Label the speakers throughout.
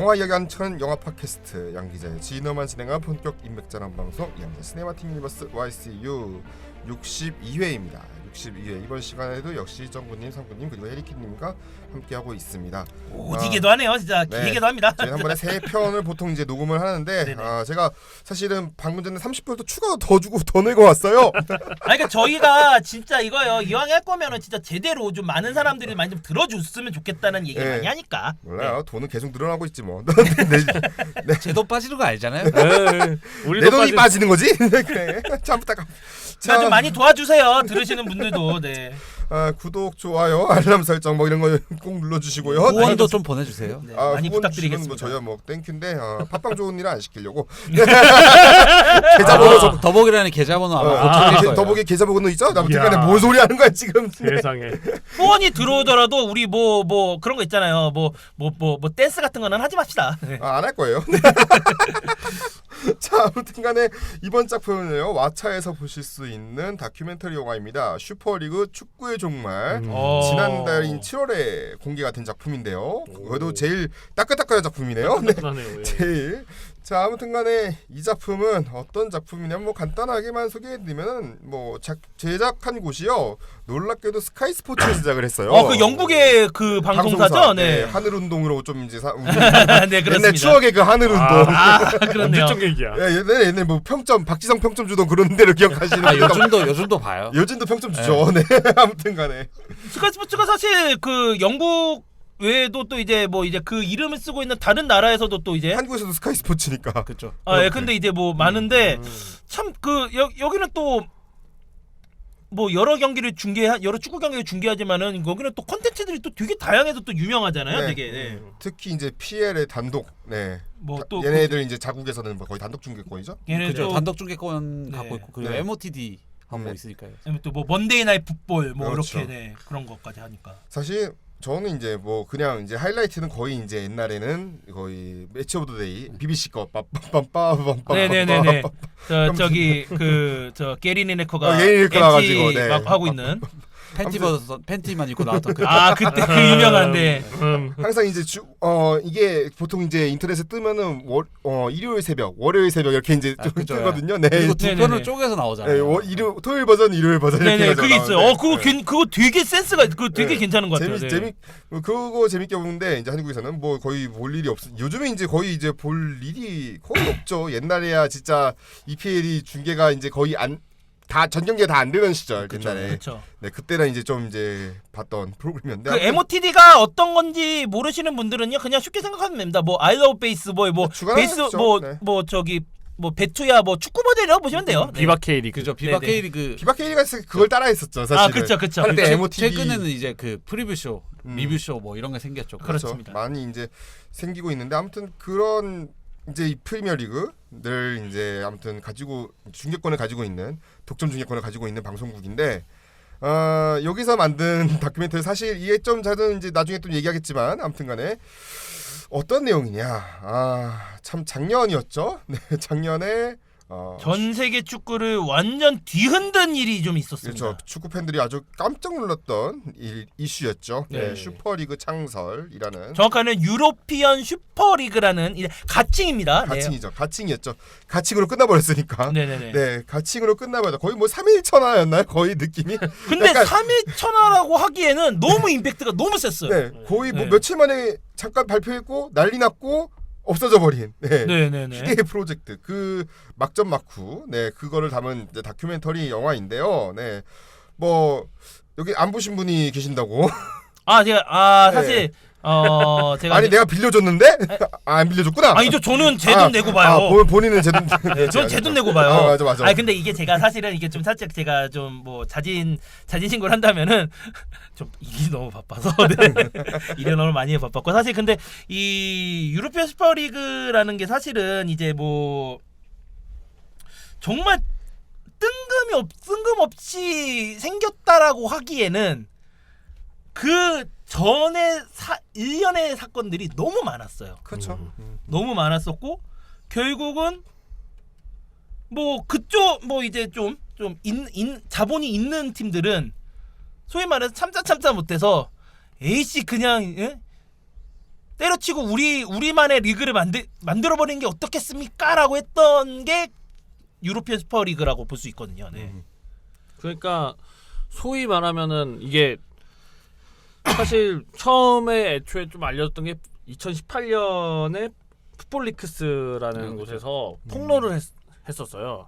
Speaker 1: 영화 이야기 하는 영화 팟캐스트 양기자의 진어만 진행한 본격 인맥자랑 방송 양자 시네마틱 유니버스 YCU 62회입니다. 62회 이번 시간에도 역시 정구님, 상구님 그리고 해리키님과 함께하고 있습니다.
Speaker 2: 오지게도 하네요. 진짜 길게도 합니다.
Speaker 1: 저희 한 번에 3편을 보통 이제 녹음을 하는데 제가 사실은 방금 전에 30분을 추가 더 주고 더 내고 왔어요.
Speaker 2: 그러니까 저희가 진짜 이거요. 이왕 할 거면은 진짜 제대로 좀 많은 사람들이 많이 좀 들어줬으면 좋겠다는 얘기를 많이 하니까.
Speaker 1: 몰라요. 돈은 계속 늘어나고 있지 뭐.
Speaker 3: 제 돈 빠지는 거 알잖아요.
Speaker 1: 내 돈이 빠지는 거지? 그래. 참 부탁.
Speaker 2: 자, 좀 많이 도와주세요. 들으시는 분들도. 네.
Speaker 1: 구독, 좋아요, 알람 설정 뭐 이런 거 꼭 눌러주시고요.
Speaker 3: 후원도 좀 보내주세요.
Speaker 2: 네, 많이 부탁드리겠습니다.
Speaker 1: 뭐 저희야 뭐 땡큐인데 팟빵 좋은 일은 안 시키려고. 계좌번호
Speaker 3: 더보기라는 계좌번호 아마 고쳐질 거예요.
Speaker 1: 더보기 계좌번호 있죠? 아무튼간에 뭔 소리 하는 거야 지금?
Speaker 4: 세상에.
Speaker 2: 후원이 들어오더라도 우리 뭐 그런 거 있잖아요. 뭐 댄스 같은 거는 하지 맙시다.
Speaker 1: 안 할 거예요. 자, 아무튼간에 이번 작품은요 왓챠에서 보실 수 있는 다큐멘터리 영화입니다. 슈퍼리그 축구의 종말. 지난달인 7월에 공개가 된 작품인데요. 그래도 제일 따끈따끈한 작품이네요. 네. 제일. 자, 아무튼간에 이 작품은 어떤 작품이냐면 뭐 간단하게만 소개해드리면 뭐 제작한 곳이요 놀랍게도 스카이 스포츠에서 제작을 했어요.
Speaker 2: 그 영국의 그 방송사죠. 네.
Speaker 1: 하늘운동으로 좀 이제
Speaker 2: 네, 그렇습니다.
Speaker 1: 옛날 추억의 그 하늘운동.
Speaker 2: 그렇네요.
Speaker 4: 얘기야.
Speaker 1: 옛날 뭐 평점 박지성 평점 주던 그런 데를 기억하시는.
Speaker 3: 요즘도 봐요.
Speaker 1: 요즘도 평점 주죠. 네. 아무튼간에
Speaker 2: 스카이 스포츠가 사실 그 영국 외에도 또 이제 뭐 이제 그 이름을 쓰고 있는 다른 나라에서도 또 이제
Speaker 1: 한국에서도 스카이 스포츠니까.
Speaker 3: 그렇죠.
Speaker 2: 예, 근데 이제 뭐 많은데 참 그 여기는 또 뭐 여러 축구 경기를 중계하지만은 여기는 또 콘텐츠들이 또 되게 다양해서 또 유명하잖아요.
Speaker 1: 네.
Speaker 2: 되게. 네.
Speaker 1: 특히 이제 PL의 단독. 네.
Speaker 2: 뭐 또
Speaker 1: 얘네들 이제 자국에서는 뭐 거의 단독 중계권이죠.
Speaker 2: 얘네도
Speaker 3: 단독 중계권
Speaker 2: 네.
Speaker 3: 갖고 있고 그리고
Speaker 1: 네.
Speaker 3: MOTD 하고 있으니까요.
Speaker 2: 또 뭐 먼데이 나잇 풋볼 뭐
Speaker 1: 그렇죠.
Speaker 2: 이렇게 그런 것까지 하니까.
Speaker 1: 사실 저는 이제 뭐 그냥 이제 하이라이트는 거의 이제 옛날에는 거의 매치 오브 더 데이 BBC 거 빠빠빠빠빠빠.
Speaker 2: 네네네네. 저기 저 게리 리네커가
Speaker 1: 게리 리네커 나와가지고, 네.
Speaker 2: 막 하고 있는.
Speaker 3: 팬티만 입고 나왔던 그.
Speaker 2: 그때 그 유명한데.
Speaker 1: 항상 이제 이게 보통 이제 인터넷에 뜨면은 일요일 새벽, 월요일 새벽 이렇게 이제 좀 뜨거든요. 네.
Speaker 3: 그리고 두
Speaker 2: 네네네.
Speaker 3: 편을 쪼개서 나오잖아요.
Speaker 1: 네, 토요일 버전, 일요일 버전 이렇게
Speaker 2: 네네,
Speaker 1: 해서
Speaker 2: 그게 있어요.
Speaker 1: 나오는데,
Speaker 2: 그거 되게 센스가 그거 되게 괜찮은 것 같아요.
Speaker 1: 그거 재밌게 보는데 이제 한국에서는 뭐 거의 볼 일이 요즘에 이제 거의 이제 볼 일이 거의 없죠. 옛날에야 진짜 EPL이 중계가 이제 거의 전 경기가 다 안 되는 시절 옛날에.
Speaker 2: 그렇죠.
Speaker 1: 네, 그때는 이제 좀 이제 봤던 프로그램이었는데.
Speaker 2: 그 MOTD가 어떤 건지 모르시는 분들은요, 그냥 쉽게 생각하면 됩니다. 뭐 I love 베이스볼, 뭐 베이스, 뭐 저기 뭐 배투야, 뭐 축구 버전이라고 보시면 돼요.
Speaker 4: 비바 K리그.
Speaker 3: 그죠. 비바 K리그.
Speaker 1: 비바 K리가 그걸 따라했었죠, 사실은.
Speaker 2: 그렇죠.
Speaker 1: 한때 MOTD
Speaker 3: 최근에는 이제 그 프리뷰쇼, 리뷰쇼 뭐 이런 게 생겼죠.
Speaker 2: 그렇습니다.
Speaker 1: 많이 이제 생기고 있는데 아무튼 그런 이제 이 프리미어리그를 이제 아무튼 가지고 중계권을 가지고 있는 독점 중계권을 가지고 있는 방송국인데 여기서 만든 다큐멘터리 사실 이게 좀 저는 이제 나중에 또 얘기하겠지만 아무튼간에 어떤 내용이냐 참 작년이었죠. 네, 작년에
Speaker 2: 전 세계 축구를 완전 뒤흔든 일이 좀 있었습니다.
Speaker 1: 그렇죠. 축구 팬들이 아주 깜짝 놀랐던 이슈였죠.
Speaker 2: 네.
Speaker 1: 슈퍼리그 창설이라는.
Speaker 2: 정확하게는 유로피언 슈퍼리그라는 가칭입니다.
Speaker 1: 가칭이죠. 가칭이었죠. 가칭으로 끝나버렸으니까.
Speaker 2: 네네네.
Speaker 1: 네, 가칭으로 끝나버렸다. 거의 뭐 3일 천하였나요? 거의 느낌이.
Speaker 2: 근데
Speaker 1: 약간,
Speaker 2: 3일 천하라고 하기에는 너무 임팩트가 너무 셌어요.
Speaker 1: 네, 거의 뭐 며칠 만에 잠깐 발표했고 난리 났고 없어져 버린.
Speaker 2: 네네네.
Speaker 1: 희대의 프로젝트 그 막전 막후. 네, 그거를 담은 다큐멘터리 영화인데요. 네, 뭐 여기 안 보신 분이 계신다고.
Speaker 2: 제가 사실 제가
Speaker 1: 아니 내가 빌려줬는데 안 빌려줬구나.
Speaker 2: 아니죠. 저는 제 돈 내고 봐요.
Speaker 1: 본인은 제 돈.
Speaker 2: 네, 저는 제 돈 내고 봐요.
Speaker 1: 맞아.
Speaker 2: 아니 근데 이게 제가 사실은 이게 좀 살짝 제가 좀 뭐 자진 신고를 한다면은 좀 일이 너무 바빠서 일이 너무 많이 바빴고 사실 근데 이 유로피언 슈퍼리그라는 게 사실은 이제 뭐 정말 뜬금없이 생겼다라고 하기에는 그 전에 일련의 사건들이 너무 많았어요.
Speaker 1: 그렇죠.
Speaker 2: 너무 많았었고 결국은 뭐 그쪽 뭐 이제 좀 자본이 있는 팀들은 소위 말해서 참자 못해서 에이씨 그냥 때려치고 우리만의 리그를 만들어 버리는 게 어떻겠습니까라고 했던 게 유로피언 슈퍼리그라고 볼 수 있거든요. 네.
Speaker 4: 그러니까 소위 말하면은 이게 사실 처음에 애초에 좀 알려졌던 게 2018년에 풋볼리크스라는 곳에서 폭로를 했었어요.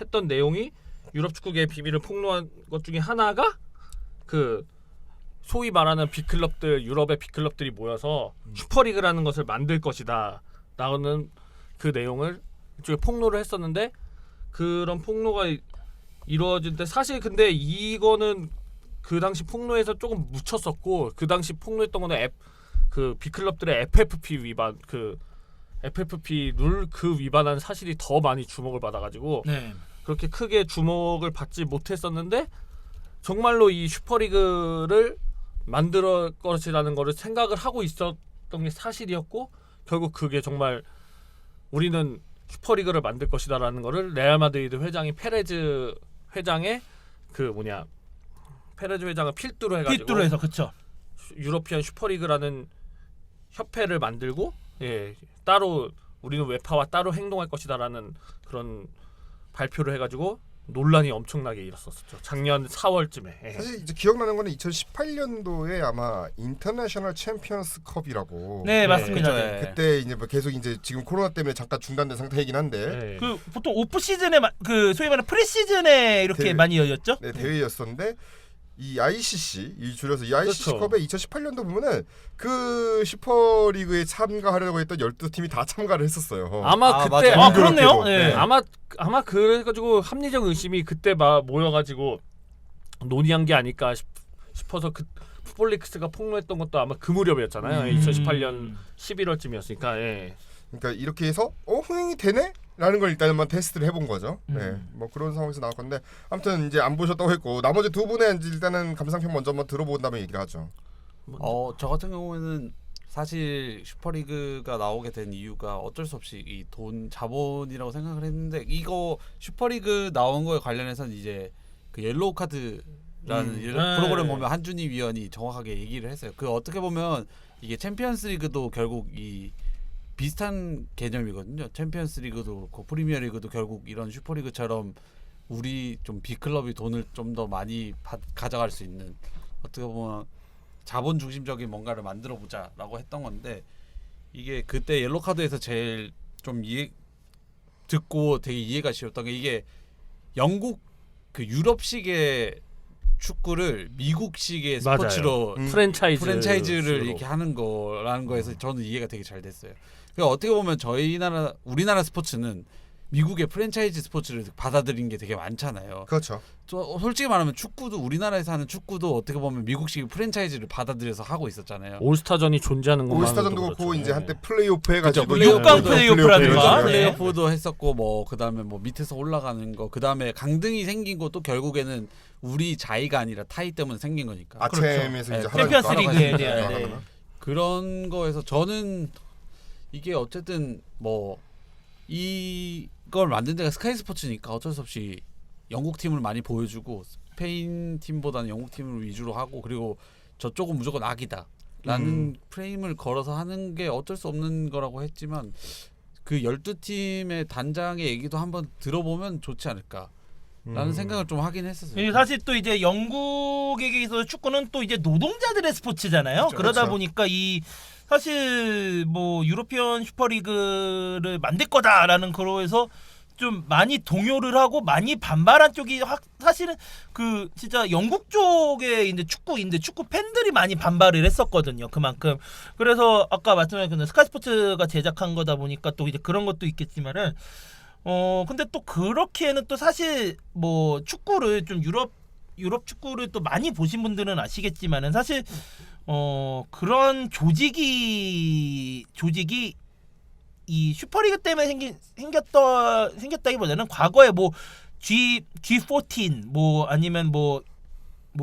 Speaker 4: 했던 내용이 유럽 축구계의 비밀을 폭로한 것 중에 하나가 그 소위 말하는 빅클럽들, 유럽의 빅클럽들이 모여서 슈퍼리그라는 것을 만들 것이다 라는 그 내용을 이쪽에 폭로를 했었는데, 그런 폭로가 이루어질 때 사실 근데 이거는 그 당시 폭로에서 조금 묻혔었고, 그 당시 폭로했던 거는 그 빅클럽들의 FFP 위반, 그 FFP 룰 그 위반한 사실이 더 많이 주목을 받아가지고
Speaker 2: 네.
Speaker 4: 그렇게 크게 주목을 받지 못했었는데, 정말로 이 슈퍼리그를 만들 것이라는 거를 생각을 하고 있었던 게 사실이었고, 결국 그게 정말 우리는 슈퍼리그를 만들 것이다라는 거를 레알 마드리드 회장이 페레즈 회장의 페레즈 회장을 필두로 해가지고
Speaker 2: 필두로 해서 그쵸.
Speaker 4: 유로피안 슈퍼리그라는 협회를 만들고, 따로 우리는 웨파와 따로 행동할 것이다라는 그런 발표를 해가지고 논란이 엄청나게 일었었죠. 작년 4월쯤에.
Speaker 1: 사실 이제 기억나는 거는 2018년도에 아마 인터내셔널 챔피언스컵이라고.
Speaker 2: 네, 맞습니다.
Speaker 3: 그쵸,
Speaker 2: 네.
Speaker 1: 그때 이제 뭐 계속 이제 지금 코로나 때문에 잠깐 중단된 상태이긴 한데
Speaker 4: 네.
Speaker 2: 그 보통 오프 시즌에 그 소위 말하는 프리 시즌에 이렇게
Speaker 1: 대회.
Speaker 2: 많이 열렸죠.
Speaker 1: 네, 대회였었는데 이 ICC 이 줄여서 이 ICC
Speaker 4: 그렇죠.
Speaker 1: 컵에 2018년도 보면은 그 슈퍼리그에 참가하려고 했던 12팀이 다 참가를 했었어요.
Speaker 4: 아마 그때
Speaker 3: 맞아요.
Speaker 2: 그렇네요.
Speaker 1: 네.
Speaker 2: 네.
Speaker 4: 아마 그래가지고 합리적 의심이 그때 막 모여가지고 논의한 게 아닐까 싶어서 그 풋볼리크스가 폭로했던 것도 아마 그 무렵이었잖아요. 2018년 11월쯤이었으니까. 예.
Speaker 1: 그러니까 이렇게 해서 흥행이 되네? 라는 걸 일단 한번 테스트를 해본 거죠. 네, 뭐 그런 상황에서 나올 건데 아무튼 이제 안 보셨다고 했고 나머지 두 분의 이제 일단은 감상평 먼저 한번 들어본 다음에 얘기를 하죠.
Speaker 3: 저 같은 경우에는 사실 슈퍼리그가 나오게 된 이유가 어쩔 수 없이 이 돈 자본이라고 생각을 했는데, 이거 슈퍼리그 나온 거에 관련해서는 이제 그 옐로우 카드라는 프로그램 보면 한준희 위원이 정확하게 얘기를 했어요. 그 어떻게 보면 이게 챔피언스리그도 결국 이 비슷한 개념이거든요. 챔피언스리그도 그렇고 프리미어리그도 결국 이런 슈퍼리그처럼 우리 좀 빅클럽이 돈을 좀 더 많이 가져갈 수 있는, 어떻게 보면 자본 중심적인 뭔가를 만들어 보자라고 했던 건데, 이게 그때 옐로 카드에서 제일 좀 듣고 되게 이해가 쉬웠던 게, 이게 영국 그 유럽식의 축구를 미국식의
Speaker 4: 맞아요.
Speaker 3: 스포츠로 프랜차이즈를 이렇게 하는 거라는 거에서 저는 이해가 되게 잘 됐어요. 그러니까 어떻게 보면 우리나라 스포츠는 미국의 프랜차이즈 스포츠를 받아들인 게 되게 많잖아요.
Speaker 1: 그렇죠.
Speaker 3: 솔직히 말하면 축구도, 우리나라에서 하는 축구도 어떻게 보면 미국식 프랜차이즈를 받아들여서 하고 있었잖아요.
Speaker 4: 올스타전이 존재하는 것만으로도
Speaker 1: 올스타전도 그렇고
Speaker 4: 그렇죠.
Speaker 1: 이제 한때 플레이오프 해가지고
Speaker 3: 그렇죠.
Speaker 2: 6강 플레이오프라든가. 네.
Speaker 3: 플레이오프도 했었고, 뭐 그다음에 뭐 밑에서 올라가는 거, 그다음에 강등이 생긴 것도 결국에는 우리 자의가 아니라 타이 때문에 생긴 거니까.
Speaker 1: 아챔에서 이제
Speaker 2: 챔피언스 리그에
Speaker 1: 하나씩
Speaker 2: 대한,
Speaker 1: 하나씩
Speaker 2: 네.
Speaker 3: 그런 거에서 저는 이게 어쨌든 뭐 이걸 만든 데가 스카이 스포츠니까 어쩔 수 없이 영국 팀을 많이 보여주고, 스페인 팀보다는 영국 팀을 위주로 하고, 그리고 저쪽은 무조건 악이다라는 프레임을 걸어서 하는 게 어쩔 수 없는 거라고 했지만, 그 12팀의 단장의 얘기도 한번 들어보면 좋지 않을까라는 생각을 좀 하긴 했었어요.
Speaker 2: 사실 또 이제 영국에 있어서 축구는 또 이제 노동자들의 스포츠잖아요.
Speaker 3: 그쵸,
Speaker 2: 그러다
Speaker 1: 그쵸.
Speaker 2: 보니까 사실 뭐 유로피언 슈퍼리그를 만들 거다라는 거로해서 좀 많이 동요를 하고 많이 반발한 쪽이 사실은 그 진짜 영국 쪽에 이제 축구 팬들이 많이 반발을 했었거든요. 그만큼. 그래서 아까 말씀하신 스카이 스포츠가 제작한 거다 보니까 또 이제 그런 것도 있겠지만은 근데 또 그렇게는 또 사실 뭐 축구를 좀 유럽 축구를 또 많이 보신 분들은 아시겠지만은 사실 그런 조직이 이 슈퍼리그 때문에 생겼다기보다는 과거에 뭐 G14 뭐 아니면 뭐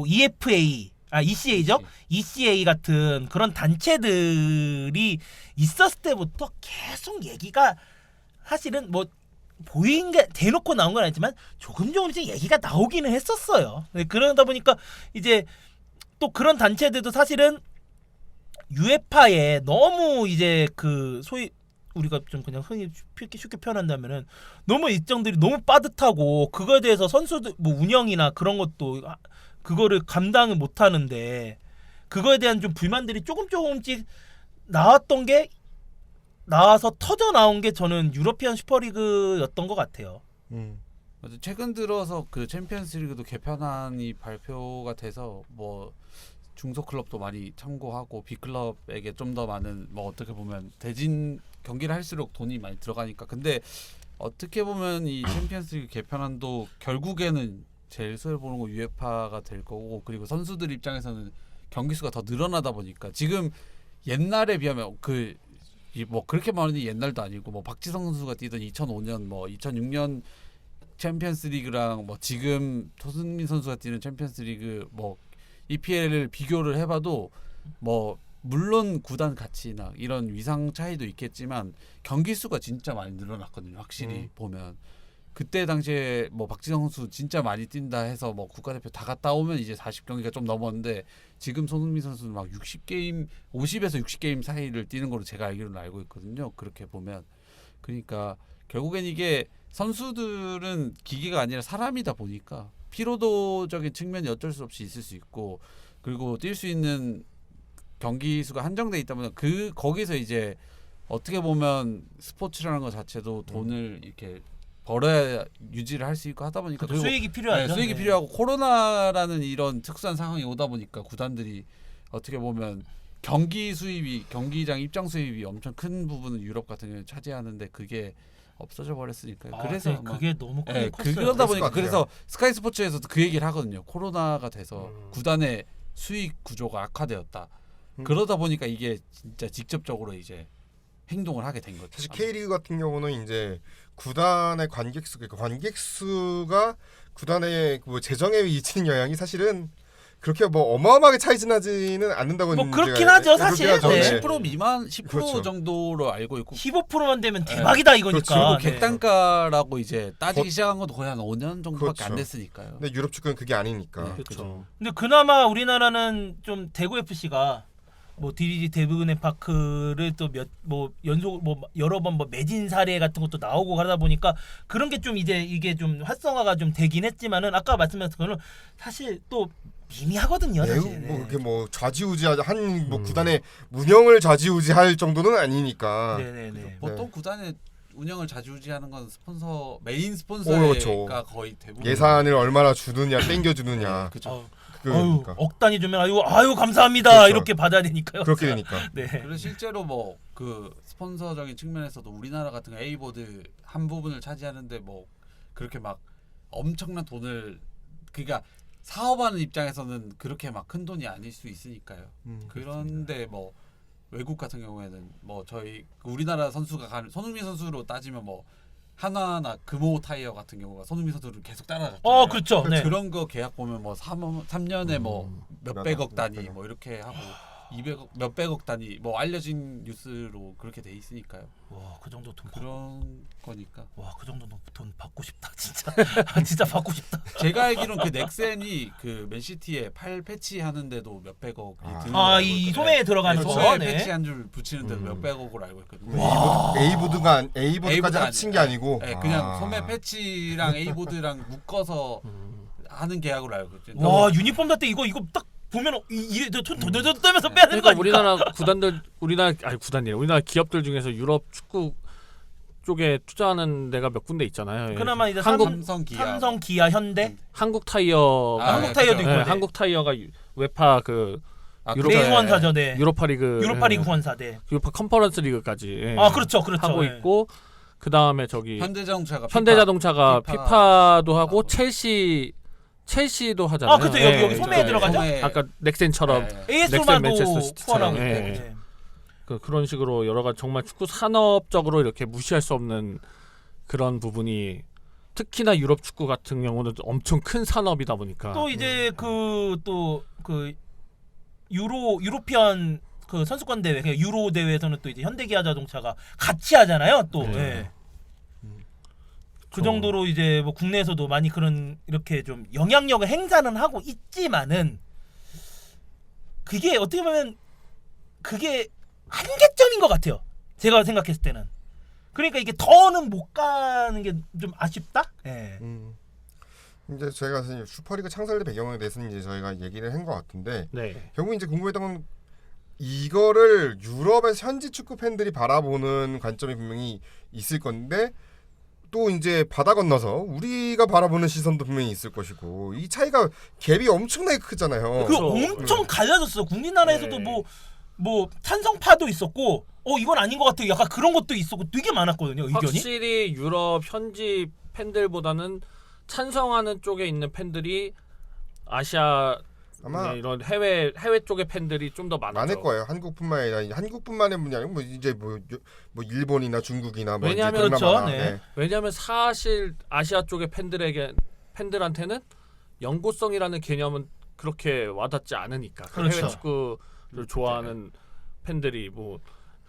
Speaker 2: EFA ECA죠? ECA 같은 그런 단체들이 있었을 때부터 계속 얘기가 사실은 뭐 보인 게 대놓고 나온 건 아니지만 조금씩 얘기가 나오기는 했었어요. 그러다 보니까 이제 또 그런 단체들도 사실은 UEFA에 너무 이제 그 소위 우리가 좀 그냥 흔히 쉽게 표현한다면은 너무 일정들이 너무 빠듯하고 그거에 대해서 선수들 뭐 운영이나 그런 것도 그거를 감당을 못 하는데 그거에 대한 좀 불만들이 조금씩 나왔던 게 나와서 터져 나온 게 저는 유러피안 슈퍼리그였던 것 같아요.
Speaker 3: 맞아. 최근 들어서 그 챔피언스리그도 개편안이 발표가 돼서 뭐 중소 클럽도 많이 참고하고 B 클럽에게 좀 더 많은 뭐 어떻게 보면 대진 경기를 할수록 돈이 많이 들어가니까 근데 어떻게 보면 이 챔피언스리그 개편안도 결국에는 제일 손해 보는 거 UEFA가 될 거고 그리고 선수들 입장에서는 경기 수가 더 늘어나다 보니까 지금 옛날에 비하면 뭐 그렇게 많이 옛날도 아니고 뭐 박지성 선수가 뛰던 2005년 뭐 2006년 챔피언스리그랑 뭐 지금 손흥민 선수가 뛰는 챔피언스리그 뭐 EPL을 비교를 해봐도 뭐 물론 구단 가치나 이런 위상 차이도 있겠지만 경기 수가 진짜 많이 늘어났거든요. 확실히 보면 그때 당시에 뭐 박지성 선수 진짜 많이 뛴다 해서 뭐 국가대표 다 갔다 오면 이제 40경기가 좀 넘었는데 지금 손흥민 선수는 막 60게임 50에서 60게임 사이를 뛰는 걸로 제가 알기로는 알고 있거든요. 그렇게 보면 그러니까 결국엔 이게 선수들은 기계가 아니라 사람이다 보니까 피로도적인 측면이 어쩔 수 없이 있을 수 있고 그리고 뛸 수 있는 경기 수가 한정돼 있다 보면 거기서 이제 어떻게 보면 스포츠라는 것 자체도 돈을 이렇게 벌어야 유지를 할 수 있고 하다 보니까 그리고
Speaker 2: 수익이 필요하죠.
Speaker 3: 수익이 필요하고 코로나라는 이런 특수한 상황이 오다 보니까 구단들이 어떻게 보면 경기 수입이 경기장 입장 수입이 엄청 큰 부분은 유럽 같은 경우에 차지하는데 그게 없어져 버렸으니까요. 그래서
Speaker 2: 네, 그게 너무 크게 컸어요.
Speaker 3: 그러다 보니까
Speaker 1: 같아요.
Speaker 3: 그래서 스카이 스포츠에서도 그 얘기를 하거든요. 코로나가 돼서 구단의 수익 구조가 악화되었다. 그러다 보니까 이게 진짜 직접적으로 이제 행동을 하게 된 거죠.
Speaker 1: 사실 K리그 같은 경우는 이제 구단의 관객수가 구단의 뭐 재정에 미치는 영향이 사실은 그렇게 뭐 어마어마하게 차이 지나지는 않는다고
Speaker 2: 뭐 그렇긴 하죠, 사실. 네.
Speaker 3: 10% 미만 10%
Speaker 1: 그렇죠.
Speaker 3: 정도로 알고 있고
Speaker 2: 15%만 되면 대박이다 이거니까.
Speaker 3: 그리고
Speaker 2: 네.
Speaker 3: 객단가라고 이제 따지기 시작한 것도 거의 한 5년 정도밖에
Speaker 1: 그렇죠.
Speaker 3: 안 됐으니까요.
Speaker 1: 근데 유럽 축구는 그게 아니니까.
Speaker 3: 네.
Speaker 4: 그렇죠.
Speaker 2: 근데 그나마 우리나라는 좀 대구 FC가 뭐 DDG 대부근의 파크를 또 뭐 연속 뭐 여러 번 뭐 매진 사례 같은 것도 나오고 하다 보니까 그런 게 좀 이제 이게 좀 활성화가 좀 되긴 했지만은 아까 말씀하신 거는 사실 또 미미하거든요.
Speaker 1: 매우
Speaker 2: 사실.
Speaker 1: 뭐 그렇게 뭐 좌지우지하자 한 뭐 구단의 운영을 좌지우지할 정도는 아니니까.
Speaker 2: 네네네.
Speaker 3: 보통 구단의 운영을 자주지하는 건 스폰서 메인 스폰서가
Speaker 1: 그렇죠.
Speaker 3: 거의 대부분
Speaker 1: 예산을 얼마나 주느냐, 땡겨 주느냐.
Speaker 3: 그렇죠.
Speaker 1: 그러니까
Speaker 2: 억 단위 주면 아유 감사합니다
Speaker 1: 그렇죠.
Speaker 2: 이렇게 받아야 되니까요.
Speaker 1: 그렇게 되니까.
Speaker 2: 네.
Speaker 3: 그래서 실제로 뭐 그 스폰서적인 측면에서도 우리나라 같은 경우 A보드 한 부분을 차지하는데 뭐 그렇게 막 엄청난 돈을 그러니까 사업하는 입장에서는 그렇게 막 큰 돈이 아닐 수 있으니까요. 그런데 뭐 외국 같은 경우에는 뭐 저희 우리나라 선수가 가는 손흥민 선수로 따지면 뭐 하나나 금호 타이어 같은 경우가 손흥민 선수를 계속 따라갔잖아요.
Speaker 2: 그렇죠. 네.
Speaker 3: 그런 거 계약 보면 뭐 3년에 뭐 몇백억 단위 뭐 이렇게 하고 200억 몇백억 단위 뭐 알려진 뉴스로 그렇게 돼 있으니까요.
Speaker 2: 와, 그 정도 돈
Speaker 3: 그런 거니까.
Speaker 2: 와, 그 정도 돈 받고 싶다 진짜. 진짜 받고 싶다.
Speaker 3: 제가 알기로는 그 넥센이 그 맨시티에 팔 패치 하는데도 몇백억이 드는 거 알고
Speaker 2: 이
Speaker 3: 있거든요.
Speaker 2: 소매에 들어가는 거.
Speaker 3: 소매
Speaker 2: 네.
Speaker 3: 패치 한 줄 붙이는데도 몇백억으로 알고 있거든요.
Speaker 1: A보드까지
Speaker 3: A보드
Speaker 1: 합친 게 아니고.
Speaker 3: 네, 그냥 소매 패치랑 A보드랑 묶어서 하는 계약으로 알고 있거든요.
Speaker 2: 와, 유니폼 다 때 이거 딱 보면 이래 돈 떨면서 빼야 되는 거
Speaker 4: 그러니까
Speaker 2: 아닙니까?
Speaker 4: 우리나라 기업들 중에서 유럽 축구 쪽에 투자하는 데가 몇 군데 있잖아요.
Speaker 2: 그나마 이제
Speaker 3: 삼성, 기아,
Speaker 2: 삼성, 기아, 현대,
Speaker 4: 한국 타이어,
Speaker 2: 한국 타이어도 있고.
Speaker 4: 네,
Speaker 2: 네.
Speaker 4: 한국 타이어가 웨파 그
Speaker 3: 그렇죠.
Speaker 2: 레이 후원사전에
Speaker 4: 유로파리그,
Speaker 2: 유로파리그 후원사대.
Speaker 4: 유로파 컨퍼런스 리그까지
Speaker 2: 그렇죠.
Speaker 4: 하고
Speaker 2: 네.
Speaker 4: 있고 그 다음에 저기
Speaker 3: 현대자동차가
Speaker 4: 피파도 하고 첼시도 하잖아요.
Speaker 2: 그렇죠. 여기 소매에 들어가죠.
Speaker 4: 아까 넥센처럼
Speaker 2: AS
Speaker 4: 넥센
Speaker 2: 로마도
Speaker 4: 맨체스터 시티처럼.
Speaker 2: 후원하고 있고.
Speaker 4: 예.
Speaker 2: 네.
Speaker 4: 그런 식으로 여러 가지 정말 축구 산업적으로 이렇게 무시할 수 없는 그런 부분이 특히나 유럽 축구 같은 경우는 엄청 큰 산업이다 보니까
Speaker 2: 또 이제 그 유로피안 그 선수권 대회, 그러니까 유로 대회에서는 또 이제 현대기아 자동차가 같이 하잖아요. 또.
Speaker 4: 네.
Speaker 2: 예. 그 정도로 이제 뭐 국내에서도 많이 그런 이렇게 좀 영향력을 행사는 하고 있지만은 그게 어떻게 보면 그게 한계점인 것 같아요. 제가 생각했을 때는. 그러니까 이게 더는 못 가는 게 좀 아쉽다. 예.
Speaker 1: 이제 저희가 사실 슈퍼리그 창설의 배경에 대해서는 이제 저희가 얘기를 한 것 같은데
Speaker 4: 네.
Speaker 1: 결국 이제 궁금했던 건 이거를 유럽의 현지 축구 팬들이 바라보는 관점이 분명히 있을 건데 또 이제 바다 건너서 우리가 바라보는 시선도 분명히 있을 것이고 이 차이가 갭이 엄청나게 크잖아요.
Speaker 2: 그
Speaker 4: 그렇죠.
Speaker 2: 엄청 갈라졌어. 우리나라에서도
Speaker 4: 네.
Speaker 2: 뭐 찬성파도 있었고, 이건 아닌 것 같아. 약간 그런 것도 있었고 되게 많았거든요. 의견이.
Speaker 4: 확실히 유럽 현지 팬들보다는 찬성하는 쪽에 있는 팬들이 아시아
Speaker 1: 아마
Speaker 4: 이런 해외 쪽의 팬들이 좀 더 많았죠.
Speaker 1: 많을 거예요. 한국뿐만 아니라 한국뿐만의 문제 아니고 뭐 이제 뭐 일본이나 중국이나 뭐
Speaker 4: 왜냐하면
Speaker 1: 이제 동남아나,
Speaker 2: 그렇죠. 네.
Speaker 4: 왜냐하면 사실 아시아 쪽의 팬들한테는 영구성이라는 개념은 그렇게 와닿지 않으니까 그
Speaker 2: 그렇죠.
Speaker 4: 해외 축구를 좋아하는 팬들이 뭐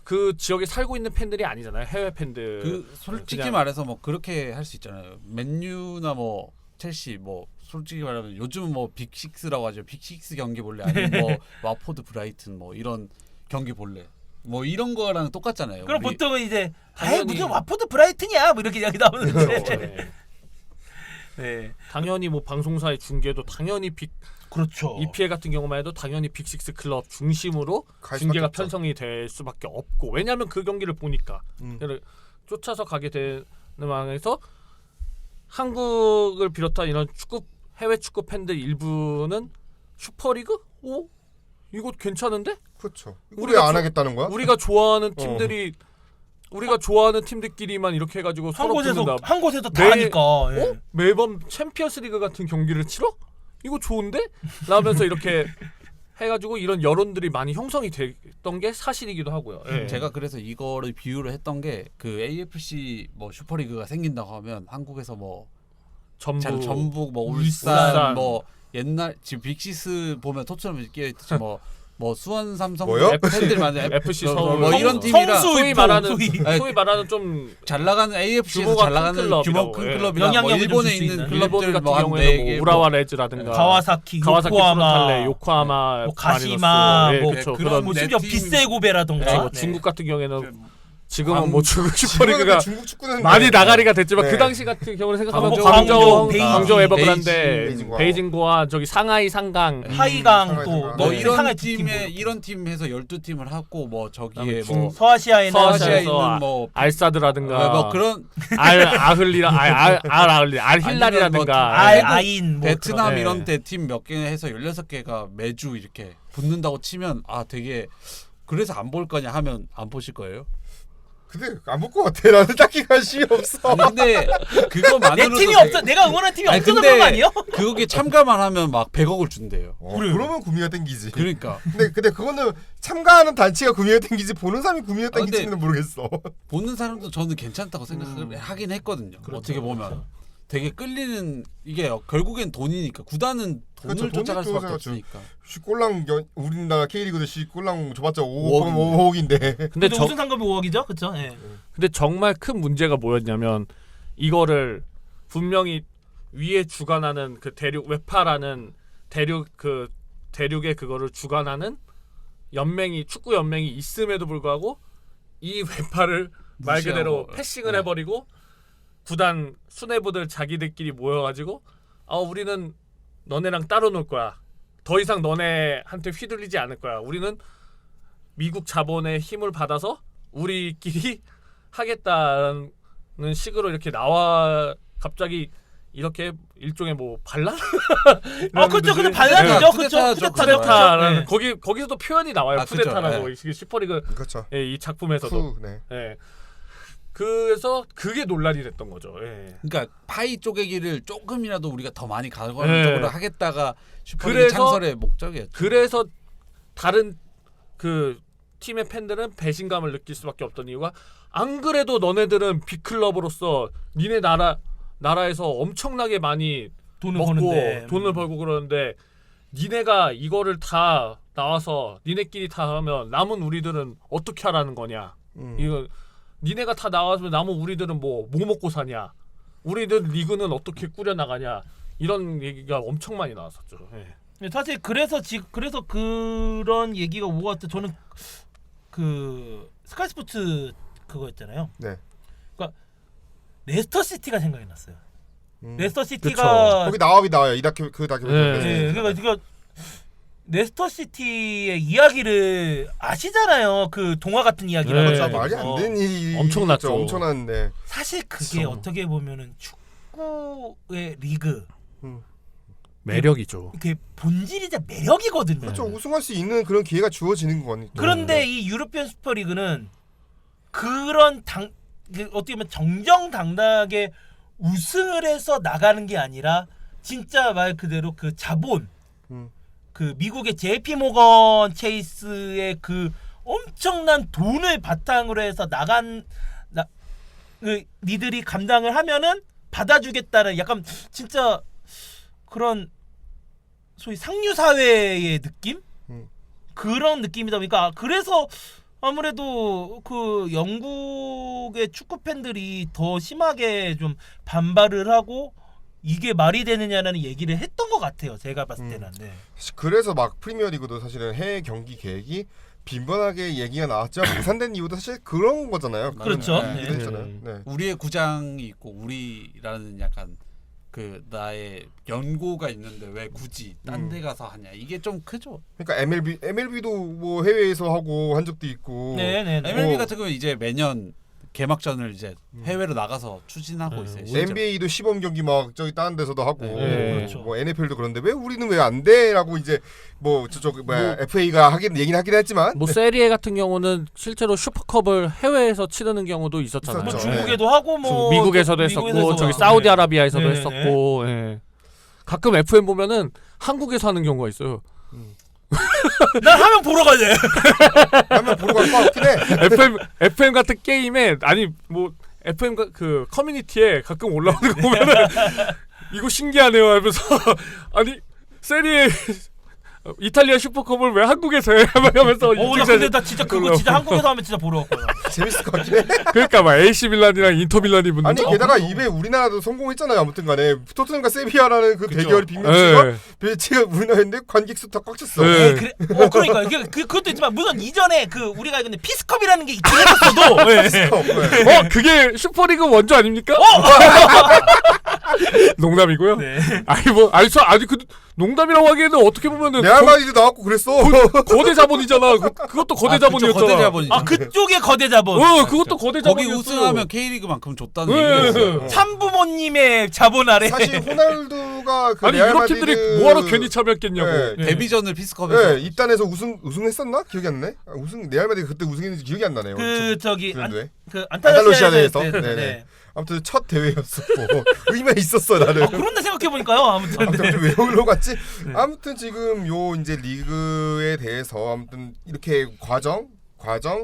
Speaker 4: 그 지역에 살고 있는 팬들이 아니잖아요. 해외 팬들.
Speaker 3: 그 솔직히
Speaker 4: 그냥-
Speaker 3: 말해서 뭐 그렇게 할 수 있잖아요. 맨유나 뭐 첼시 뭐 솔직히 말하면 요즘은 뭐 빅식스라고 하죠. 빅식스 경기 볼래 아니면 뭐 와포드 브라이튼 뭐 이런 경기 볼래 뭐 이런 거랑 똑같잖아요.
Speaker 2: 그럼
Speaker 3: 우리-
Speaker 2: 보통은 이제
Speaker 4: 당연히-
Speaker 2: 무슨 와포드 브라이튼이야 뭐 이렇게 이야기 나오는데.
Speaker 4: 네.
Speaker 2: 네.
Speaker 4: 당연히 뭐 방송사의 중계도 당연히
Speaker 2: 그렇죠.
Speaker 4: EPL 같은 경우만 해도 당연히 빅식스 클럽 중심으로
Speaker 1: 갈
Speaker 4: 중계가
Speaker 1: 수밖에 없죠.
Speaker 4: 편성이 될 수밖에 없고 왜냐하면 그 경기를 보니까 그래서 쫓아서 가게 되는 상황에서 한국을 비롯한 이런 해외 축구 팬들 일부는 슈퍼리그? 오? 이거 괜찮은데?
Speaker 1: 그렇죠.
Speaker 4: 우리가
Speaker 1: 우리가 안
Speaker 4: 저-
Speaker 1: 하겠다는 거야?
Speaker 4: 우리가 좋아하는 팀들이 우리가 좋아하는 팀들끼리만 이렇게 해가지고
Speaker 2: 한
Speaker 4: 서로
Speaker 2: 곳에서
Speaker 4: 붙는다.
Speaker 2: 한 곳에서 다
Speaker 4: 매-
Speaker 2: 하니까. 예.
Speaker 4: 어? 매번 챔피언스리그 같은 경기를 치러? 이거 좋은데? 라면서 이렇게 해가지고 이런 여론들이 많이 형성이 됐던 게 사실이기도 하고요. 예.
Speaker 3: 제가 그래서 이거를 비유를 했던 게 그 AFC 뭐 슈퍼리그가 생긴다고 하면 한국에서 뭐 전북 뭐 울산
Speaker 4: 울산.
Speaker 3: 뭐 옛날 지금 빅시스 보면 토트넘 끼어있듯이 뭐 수원 삼성
Speaker 1: 뭐요?
Speaker 3: 팬들 많은
Speaker 4: FC
Speaker 3: 뭐
Speaker 4: 서울
Speaker 3: 이런 팀이랑
Speaker 4: 소위 말하는 좀
Speaker 3: 잘 나가는 AFC에서
Speaker 4: 규모가
Speaker 3: 잘 나가는
Speaker 4: 큰 클럽이라고,
Speaker 3: 규모 큰
Speaker 4: 예.
Speaker 3: 클럽이랑 뭐
Speaker 2: 영향력을
Speaker 3: 일본에
Speaker 2: 줄수
Speaker 3: 있는
Speaker 2: 있는.
Speaker 4: 일본
Speaker 3: 클럽들
Speaker 4: 같은
Speaker 3: 뭐한
Speaker 4: 경우에는 뭐
Speaker 3: 4개
Speaker 4: 우라와 레즈라든가
Speaker 2: 가와사키,
Speaker 4: 가와사키
Speaker 2: 요코하마,
Speaker 4: 프론탈레, 요코하마,
Speaker 2: 뭐 가시마,
Speaker 4: 마리노스. 예,
Speaker 2: 뭐
Speaker 4: 그렇죠.
Speaker 3: 그런
Speaker 4: 그런
Speaker 2: 뭐
Speaker 3: 네
Speaker 2: 심지어
Speaker 3: 팀-
Speaker 2: 빗세고베라던가.
Speaker 4: 그렇죠. 뭐
Speaker 2: 네.
Speaker 4: 중국 같은 경우에는
Speaker 3: 그
Speaker 4: 지금은 뭐 중국
Speaker 1: 지금은
Speaker 4: 슈퍼리그가
Speaker 1: 중국 축구는
Speaker 4: 많이
Speaker 1: 네.
Speaker 4: 나가리가 됐지만
Speaker 1: 네.
Speaker 4: 그 당시 같은 경우를 생각하면
Speaker 2: 뭐
Speaker 4: 광저우,
Speaker 2: 베이징,
Speaker 4: 광저우 에버그란데,
Speaker 1: 베이징과.
Speaker 4: 베이징과 저기 상하이 상강,
Speaker 2: 하이강
Speaker 1: 상하이
Speaker 2: 또
Speaker 1: 상강.
Speaker 3: 뭐
Speaker 1: 네.
Speaker 3: 이런
Speaker 2: 상하이
Speaker 3: 팀에 이런 팀에서 12팀을 하고 뭐 저기에
Speaker 4: 그다음에
Speaker 3: 뭐
Speaker 2: 서아시아에는
Speaker 3: 서아시아에
Speaker 4: 서아시아에서
Speaker 3: 있는 뭐
Speaker 4: 알사드라든가,
Speaker 3: 뭐 그런
Speaker 4: 알힐라리라든가,
Speaker 2: 알아인 뭐
Speaker 3: 베트남
Speaker 4: 네.
Speaker 3: 이런 데 팀 몇 개 해서 16개가 매주 이렇게 붙는다고 치면 아 되게 그래서 안 볼 거냐 하면 안 보실 거예요?
Speaker 1: 근데 안 볼 것 같아. 나는 딱히 관심이 없어.
Speaker 3: 아니 근데
Speaker 2: 내
Speaker 3: 그거만으로도
Speaker 2: 팀이
Speaker 3: 되게-
Speaker 2: 없어. 내가 응원한 팀이
Speaker 3: 아니,
Speaker 2: 없어서
Speaker 3: 근데
Speaker 2: 그런 거 아니에요?
Speaker 3: 그거에 참가만 하면 막 100억을 준대요.
Speaker 2: 그래요.
Speaker 1: 그러면 구미가 땡기지.
Speaker 3: 그러니까
Speaker 1: 근데 그거는 참가하는 단체가 구미가 땡기지 보는 사람이 구미가
Speaker 3: 근데-
Speaker 1: 땡기지는 모르겠어.
Speaker 3: 보는 사람도 저는 괜찮다고 생각을 하긴 했거든요.
Speaker 2: 그렇죠,
Speaker 3: 어떻게 보면 되게 끌리는 이게 결국엔 돈이니까 구단은 돈을
Speaker 1: 그렇죠,
Speaker 3: 쫓아갈
Speaker 1: 돈이
Speaker 3: 수밖에
Speaker 1: 쫓아가죠.
Speaker 3: 없으니까.
Speaker 1: 꼴랑 우리나라 K리그도 꼴랑 줘봤자
Speaker 3: 5억
Speaker 1: 5억인데.
Speaker 4: 근데
Speaker 2: 근데 우승 상금이 5억이죠, 그렇죠? 예.
Speaker 4: 근데 정말 큰 문제가 뭐였냐면 이거를 분명히 위에 주관하는 그 대륙 웨파라는 대륙의 그거를 주관하는 축구 연맹이 있음에도 불구하고 이 웨파를 말 그대로
Speaker 3: 무시하고,
Speaker 4: 패싱을
Speaker 3: 네.
Speaker 4: 해버리고 구단 수뇌부들 자기들끼리 모여가지고 우리는 너네랑 따로 놀 거야. 더 이상 너네한테 휘둘리지 않을 거야. 우리는 미국 자본의 힘을 받아서 우리끼리 하겠다는 식으로 이렇게 나와 갑자기 이렇게 일종의 뭐 반란?
Speaker 2: 그렇죠. 근데 반란이죠, 그렇죠.
Speaker 3: 쿠데타죠,
Speaker 4: 쿠데타라는
Speaker 2: 네.
Speaker 4: 거기서도 표현이 나와요.
Speaker 3: 그쵸,
Speaker 4: 쿠데타라고 이 슈퍼리그
Speaker 1: 그렇죠.
Speaker 4: 이 작품에서도.
Speaker 1: 네.
Speaker 4: 예. 그래서 그게 논란이 됐던 거죠. 예.
Speaker 3: 그러니까 파이 쪼개기를 조금이라도 우리가 더 많이 가져가는
Speaker 4: 네.
Speaker 3: 쪽으로 하겠다가 슈퍼리그
Speaker 4: 그래서-
Speaker 3: 창설의 목적이었죠.
Speaker 4: 그래서 다른 그 팀의 팬들은 배신감을 느낄 수밖에 없던 이유가 안 그래도 너네들은 빅클럽으로서 니네 나라에서 엄청나게 많이
Speaker 2: 돈을
Speaker 4: 먹고
Speaker 2: 버는데
Speaker 4: 돈을 벌고 그러는데 니네가 이거를 다 나와서 니네끼리 다 하면 남은 우리들은 어떻게 하라는 거냐. 이거 니네가 다 나와서 남은 우리들은 뭐 먹고 사냐. 우리들 리그는 어떻게 꾸려 나가냐. 이런 얘기가 엄청 많이 나왔었죠. 예.
Speaker 2: 사실 그래서 그런 얘기가 오고 갔다 저는 그 스카이 스포츠 그거 있잖아요.
Speaker 1: 네.
Speaker 2: 그러니까 레스터 시티가 생각이 났어요. 레스터
Speaker 4: 그쵸.
Speaker 2: 시티가
Speaker 1: 거기 나와요. 이 다큐 그 다큐멘터리.
Speaker 2: 네, 그러니까 레스터 시티의 이야기를 아시잖아요. 그 동화 같은 이야기라고.
Speaker 4: 네.
Speaker 1: 진짜 말이 안 되는 일이
Speaker 4: 엄청났죠.
Speaker 1: 엄청난데.
Speaker 2: 사실 그게
Speaker 1: 그쵸.
Speaker 2: 어떻게 보면은 축구의 리그
Speaker 4: 매력이죠.
Speaker 2: 그 본질이자 매력이거든요.
Speaker 1: 그렇죠. 우승할 수 있는 그런 기회가 주어지는 거니까.
Speaker 2: 그런데 이 유로피언 슈퍼리그는 그런 어떻게 보면 정정당당하게 우승을 해서 나가는 게 아니라 진짜 말 그대로 그 자본
Speaker 1: 음.
Speaker 2: 그 미국의 JP 모건 체이스의 그 엄청난 돈을 바탕으로 해서 그 니들이 감당을 하면은 받아주겠다는 약간 진짜 그런 소위 상류 사회의 느낌? 그런 느낌이다 보니까 그래서 아무래도 그 영국의 축구 팬들이 더 심하게 좀 반발을 하고 이게 말이 되느냐는 얘기를 했던 것 같아요. 제가 봤을 때는. 네.
Speaker 1: 그래서 막 프리미어리그도 사실은 해외 경기 계획이 빈번하게 얘기가 나왔지만 무산된 이유도 사실 그런 거잖아요.
Speaker 2: 그렇죠.
Speaker 1: 그런 얘기도
Speaker 2: 네.
Speaker 1: 했잖아요. 네.
Speaker 3: 우리의 구장이 있고 우리라는 약간 그 나의 연고가 있는데 왜 굳이 딴 데 가서 하냐 이게 좀 크죠.
Speaker 1: 그러니까 MLB도 뭐 해외에서 하고 한 적도 있고.
Speaker 2: 네네.
Speaker 3: MLB
Speaker 1: 뭐-
Speaker 3: 같은 경우 이제 매년 개막전을 이제 해외로 나가서 추진하고 있어요. 실제로.
Speaker 1: NBA도 시범 경기 막 저기 다른 데서도 하고
Speaker 4: 네.
Speaker 2: 그렇죠.
Speaker 1: 뭐 NFL도 그런데 왜 우리는 왜 안 돼라고 이제 뭐 저쪽 FA가 얘기는 하긴 했지만
Speaker 4: 뭐 세리에 같은 경우는 실제로 슈퍼컵을 해외에서 치르는 경우도 있었잖아요.
Speaker 2: 뭐
Speaker 1: 있었죠.
Speaker 2: 중국에도 하고 뭐
Speaker 4: 미국에서도 했었고
Speaker 2: 미국에서도
Speaker 4: 저기
Speaker 2: 하고.
Speaker 4: 사우디아라비아에서도
Speaker 2: 네.
Speaker 4: 했었고 예. 가끔 FM 보면은 한국에서 하는 경우가 있어요.
Speaker 2: 난 하면 보러 가지.
Speaker 1: 한번 보러 갈 거 같긴 해.
Speaker 4: FM 같은 게임에 아니 뭐 FM 그 커뮤니티에 가끔 올라오는 거 보면은 이거 신기하네요 하면서 아니 세리에 이탈리아 슈퍼컵을 왜 한국에서 해? 하면서
Speaker 2: 나 근데 나 진짜 그거 진짜 한국에서 하면 진짜 보러 갈 거야.
Speaker 1: 재밌을 것 같긴 해.
Speaker 4: 그러니까 막 AC 밀란이랑 인터 밀란이 붙는
Speaker 1: 아니
Speaker 4: 거.
Speaker 1: 게다가 이배 우리나라도 성공했잖아요. 아무튼간에 토트넘과 세비야라는 그
Speaker 2: 그쵸.
Speaker 1: 대결이 빅매치가
Speaker 4: 예.
Speaker 1: 배치가 우리나라인데 관객 수 다 꽉 찼어.
Speaker 4: 네.
Speaker 2: 그래, 그러니까 그것도 있지만 물론 이전에 그 우리가 근데 피스컵이라는 게 있긴 했었어도. 예.
Speaker 4: 그게 슈퍼리그 원조 아닙니까? 농담이고요.
Speaker 2: 네.
Speaker 4: 아니 그 농담이라고 하기에는 어떻게 보면은
Speaker 1: 레알 마드리드 나왔고 그랬어.
Speaker 4: 거대 자본이잖아. 그것도 거대
Speaker 3: 아, 그쵸,
Speaker 4: 자본이었잖아.
Speaker 3: 거대 자본이죠.
Speaker 2: 아 그쪽에 거대 자본.
Speaker 4: 그것도 거대
Speaker 3: 거기
Speaker 4: 자본이었어.
Speaker 3: 우승하면 K리그만큼 줬다는
Speaker 4: 네.
Speaker 3: 얘기가 있어요.
Speaker 2: 참부모님의 자본 아래.
Speaker 1: 사실 호날두가 그
Speaker 4: 아니
Speaker 1: 레알
Speaker 4: 유럽
Speaker 1: 마드리드
Speaker 4: 팀들이 뭐하러 괜히 참여했겠냐고.
Speaker 1: 네.
Speaker 4: 예.
Speaker 3: 데뷔전을 피스컵에서
Speaker 1: 네, 입단에서 우승했었나? 기억이 안 나네. 우승 레알 마드리드 그때 우승했는지 기억이 안 나네요.
Speaker 2: 그 저기
Speaker 1: 그런데
Speaker 2: 안달루시아에서
Speaker 1: 안달루시아에서 네네. 아무튼 첫 대회였었고 의미가 있었어 나는.
Speaker 2: 그런데 생각해 보니까요. 아무튼
Speaker 1: 아무튼 왜 여기로 갔지? 아무튼 지금 요 이제 리그에 대해서 아무튼 이렇게 과정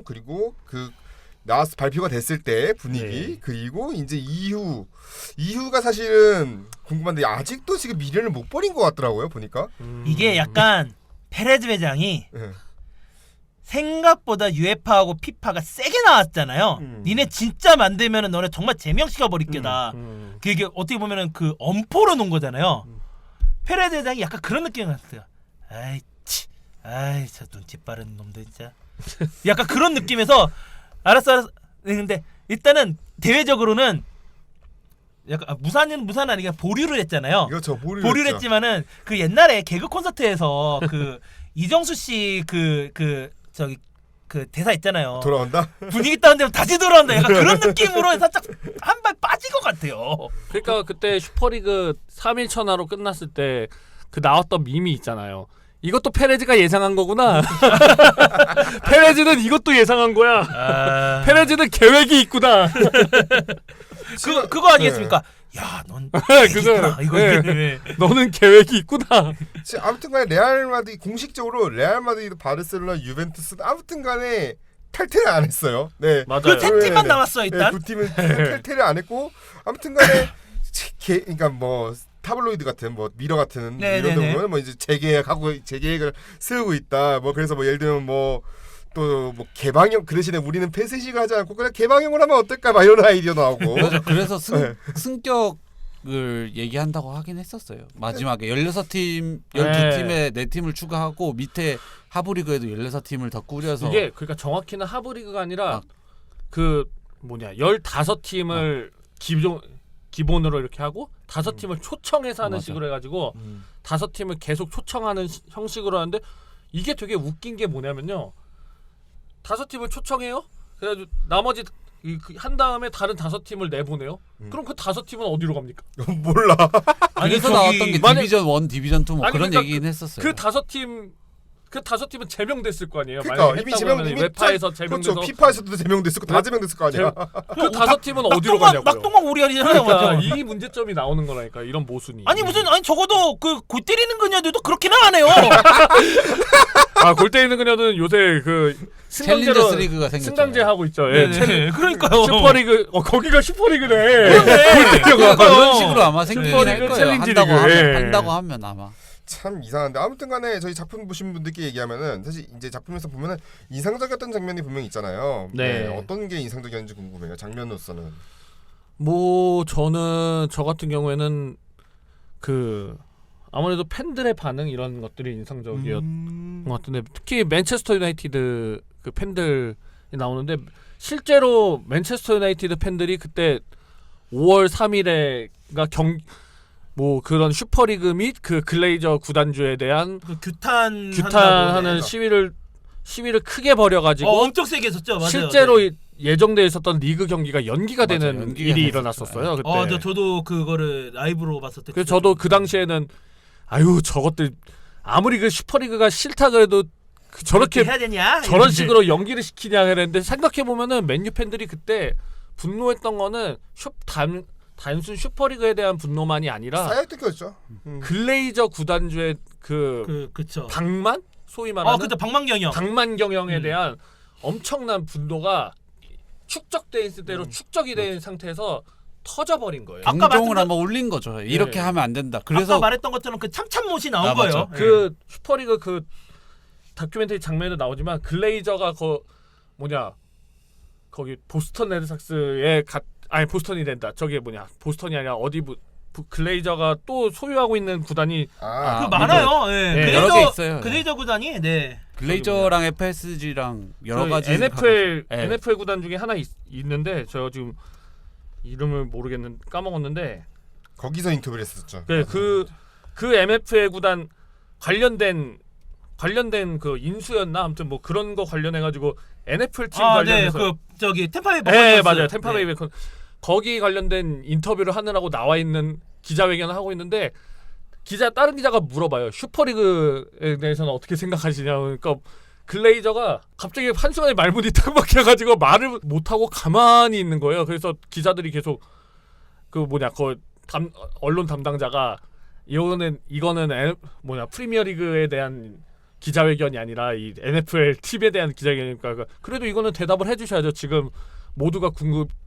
Speaker 1: 그리고 그 나와서 발표가 됐을 때 분위기
Speaker 4: 네.
Speaker 1: 그리고 이제 이후가 사실은 궁금한데 아직도 지금 미련을 못 버린 것 같더라고요 보니까.
Speaker 2: 이게 약간 페레즈 회장이
Speaker 1: 네.
Speaker 2: 생각보다 UEFA하고 피파가 세게 나왔잖아요. 니네 진짜 만들면은 너네 정말 제명시켜 버릴 게다. 그게 어떻게 보면은 그 엄포로 놓은 거잖아요. 페레즈 회장이 약간 그런 느낌이 났어요. 아이 저 눈치 빠른 놈들 진짜. 약간 그런 느낌에서 알았어. 근데 일단은 대외적으로는 약간 무산은 아니라 보류를 했잖아요.
Speaker 1: 이거
Speaker 2: 보류를 했지만은 그 옛날에 개그 콘서트에서 그 이정수 씨 저기 그 대사 있잖아요.
Speaker 1: 돌아온다.
Speaker 2: 분위기 다운되면 다시 돌아온다. 약간 그런 느낌으로 살짝 한 발 빠진 것 같아요.
Speaker 4: 그러니까 그때 슈퍼리그 3일 천하로 끝났을 때 그 나왔던 밈이 있잖아요. 이것도 페레즈가 예상한 거구나. 페레즈는 이것도 예상한 거야. 페레즈는 계획이 있구나.
Speaker 2: 그거 아니겠습니까? 야, 넌
Speaker 4: 그거
Speaker 2: 이거
Speaker 4: 네. 너는 계획이 있구나.
Speaker 1: 아무튼간에 레알 마드리드 공식적으로 레알 마드리드, 바르셀로나, 유벤투스 아무튼간에 탈퇴를 안 했어요. 네.
Speaker 4: 맞아요.
Speaker 2: 그 세 팀만
Speaker 1: 네.
Speaker 2: 남았어 일단.
Speaker 1: 네, 두 팀은 탈퇴를 안 했고 아무튼간에 그러니까 뭐 타블로이드 같은 뭐 미러 같은
Speaker 2: 네,
Speaker 1: 이런
Speaker 2: 네, 네.
Speaker 1: 데 보면 뭐 이제 재계획을 세우고 있다. 뭐 그래서 뭐 예를 들면 뭐 또 뭐 개방형 그 대신에 우리는 폐쇄식 하지 않고 그냥 개방형으로 하면 어떨까 막 이런 아이디어 나오고.
Speaker 3: 맞아. 그래서
Speaker 1: 네.
Speaker 3: 승격 얘기한다고 하긴 했었어요. 마지막에 16팀, 12팀에 4팀을 추가하고 밑에 하브리그에도 16팀을 더 꾸려서
Speaker 4: 이게 그러니까 정확히는 하브리그가 아니라 그 15팀을 기본으로 이렇게 하고 5팀을 초청해서 하는
Speaker 3: 맞아.
Speaker 4: 식으로 해가지고 5팀을 계속 초청하는 형식으로 하는데 이게 되게 웃긴 게 뭐냐면요. 5팀을 초청해요. 그래가지고 나머지 한 다음에 다른 5팀을 내보내요. 그럼 그 5팀은 어디로 갑니까?
Speaker 1: 몰라.
Speaker 3: 그래서 나왔던 게
Speaker 4: 만약-
Speaker 3: 디비전 1, 디비전 2 뭐
Speaker 4: 아니,
Speaker 3: 그런
Speaker 4: 그러니까
Speaker 3: 얘기는 했었어요.
Speaker 4: 그 5팀은 제명됐을 거 아니에요.
Speaker 1: 그러니까
Speaker 4: 만약에
Speaker 1: 이미
Speaker 4: 했다고
Speaker 1: 제명
Speaker 4: 하면
Speaker 1: 이미
Speaker 4: 웨파에서
Speaker 1: 그렇죠.
Speaker 4: 제명돼서
Speaker 1: 피파에서도 제명됐을 거 다 제명됐을 거 아니야.
Speaker 4: 그 5팀은 어디로 가냐고요.
Speaker 2: 낙동강 오리알이잖아요.
Speaker 4: 그러니까
Speaker 2: 맞죠?
Speaker 4: 이 문제점이 나오는 거라니까 이런 모순이.
Speaker 2: 아니 적어도 그 골 때리는 그녀들도 그렇게는 안 해요.
Speaker 4: 골 때리는 그녀는 요새 그
Speaker 3: 챌린저스 리그가 생겼죠.
Speaker 4: 승강제 하고 있죠. 예.
Speaker 2: 네, 그러니까요.
Speaker 4: 슈퍼리그 거기가 슈퍼리그네.
Speaker 3: 그런 식으로 아마 생기긴 할
Speaker 4: 슈퍼리그,
Speaker 3: 거예요.
Speaker 4: 챌린지
Speaker 3: 한다고
Speaker 4: 리그.
Speaker 3: 하면,
Speaker 4: 예.
Speaker 3: 한다고 하면 아마.
Speaker 1: 참 이상한데 아무튼간에 저희 작품 보신 분들께 얘기하면은 사실 이제 작품에서 보면은 인상적이었던 장면이 분명히 있잖아요.
Speaker 4: 네.
Speaker 1: 어떤 게 인상적이었는지 궁금해요. 장면으로서는.
Speaker 4: 뭐 저는 저 같은 경우에는 그 아무래도 팬들의 반응 이런 것들이 인상적이었던 것 같은데 특히 맨체스터 유나이티드 그 팬들이 나오는데 실제로 맨체스터 유나이티드 팬들이 그때 5월 3일에가 뭐 그런 슈퍼리그 및 그 글레이저 구단주에 대한
Speaker 2: 그 규탄하는
Speaker 4: 규탄하는 시위를 크게 벌여가지고
Speaker 2: 엄청 세게 했었죠. 맞아요.
Speaker 4: 실제로
Speaker 2: 네.
Speaker 4: 예정돼 있었던 리그 경기가 연기가
Speaker 3: 맞아요.
Speaker 4: 되는
Speaker 3: 연기가
Speaker 4: 일이
Speaker 3: 됐었죠.
Speaker 4: 일어났었어요. 그때.
Speaker 2: 저도 그거를 라이브로 봤을 때.
Speaker 4: 그래서 저도 그 당시에는 아유 저것들 아무리 그 슈퍼리그가 싫다 그래도 저렇게
Speaker 2: 해야 되냐?
Speaker 4: 저런 식으로 연기를 시키냐 그랬는데 생각해 보면은 맨유 팬들이 그때 분노했던 거는 단순 슈퍼리그에 대한 분노만이 아니라
Speaker 1: 쌓여있던 거였죠.
Speaker 4: 글레이저 구단주의
Speaker 2: 그쵸.
Speaker 4: 방만 소위 말하는
Speaker 2: 그때 방망경영.
Speaker 4: 방만 경영에 대한 엄청난 분노가 축적돼 있을 대로 축적이 된 상태에서 터져버린 거예요.
Speaker 2: 아까
Speaker 3: 경종을
Speaker 2: 말씀드린-
Speaker 3: 한번 울린 거죠. 이렇게 하면 안 된다. 그래서
Speaker 2: 아까 말했던 것처럼 그 참참못이 나온
Speaker 3: 맞아.
Speaker 2: 거예요.
Speaker 4: 그 슈퍼리그 그 다큐멘터리 장면에도 나오지만 글레이저가 거기 보스턴 레드삭스에 아니 보스턴이 된다. 저게 보스턴이 아니라 어디 글레이저가 또 소유하고 있는 구단이
Speaker 2: 그 많아요.
Speaker 4: 네,
Speaker 3: 여러 개 있어요.
Speaker 2: 글레이저 구단이 네.
Speaker 3: 글레이저랑 FSG랑 여러 가지
Speaker 4: NFL 구단 중에 하나 있는데 제가 지금 이름을 까먹었는데
Speaker 1: 거기서 인터뷰를 했었죠.
Speaker 4: 그 NFL 구단 관련된 그 인수였나 아무튼 뭐 그런 거 관련해 가지고 NFL 팀 관련해서
Speaker 2: 그 저기 템파베이
Speaker 4: 네 맞아요 템파베이 베이컨 거기 관련된 인터뷰를 하느라고 나와 있는 기자회견을 하고 있는데 다른 기자가 물어봐요. 슈퍼리그에 대해서는 어떻게 생각하시냐. 그러니까 글레이저가 갑자기 한순간에 말문이 탁 막혀가지고 말을 못하고 가만히 있는 거예요. 그래서 기자들이 계속 언론 담당자가 이거는 프리미어리그에 대한 기자회견이 아니라 이 NFL 팀에 대한 기자회견이니까 그래도 이거는 대답을 해주셔야죠. 지금 모두가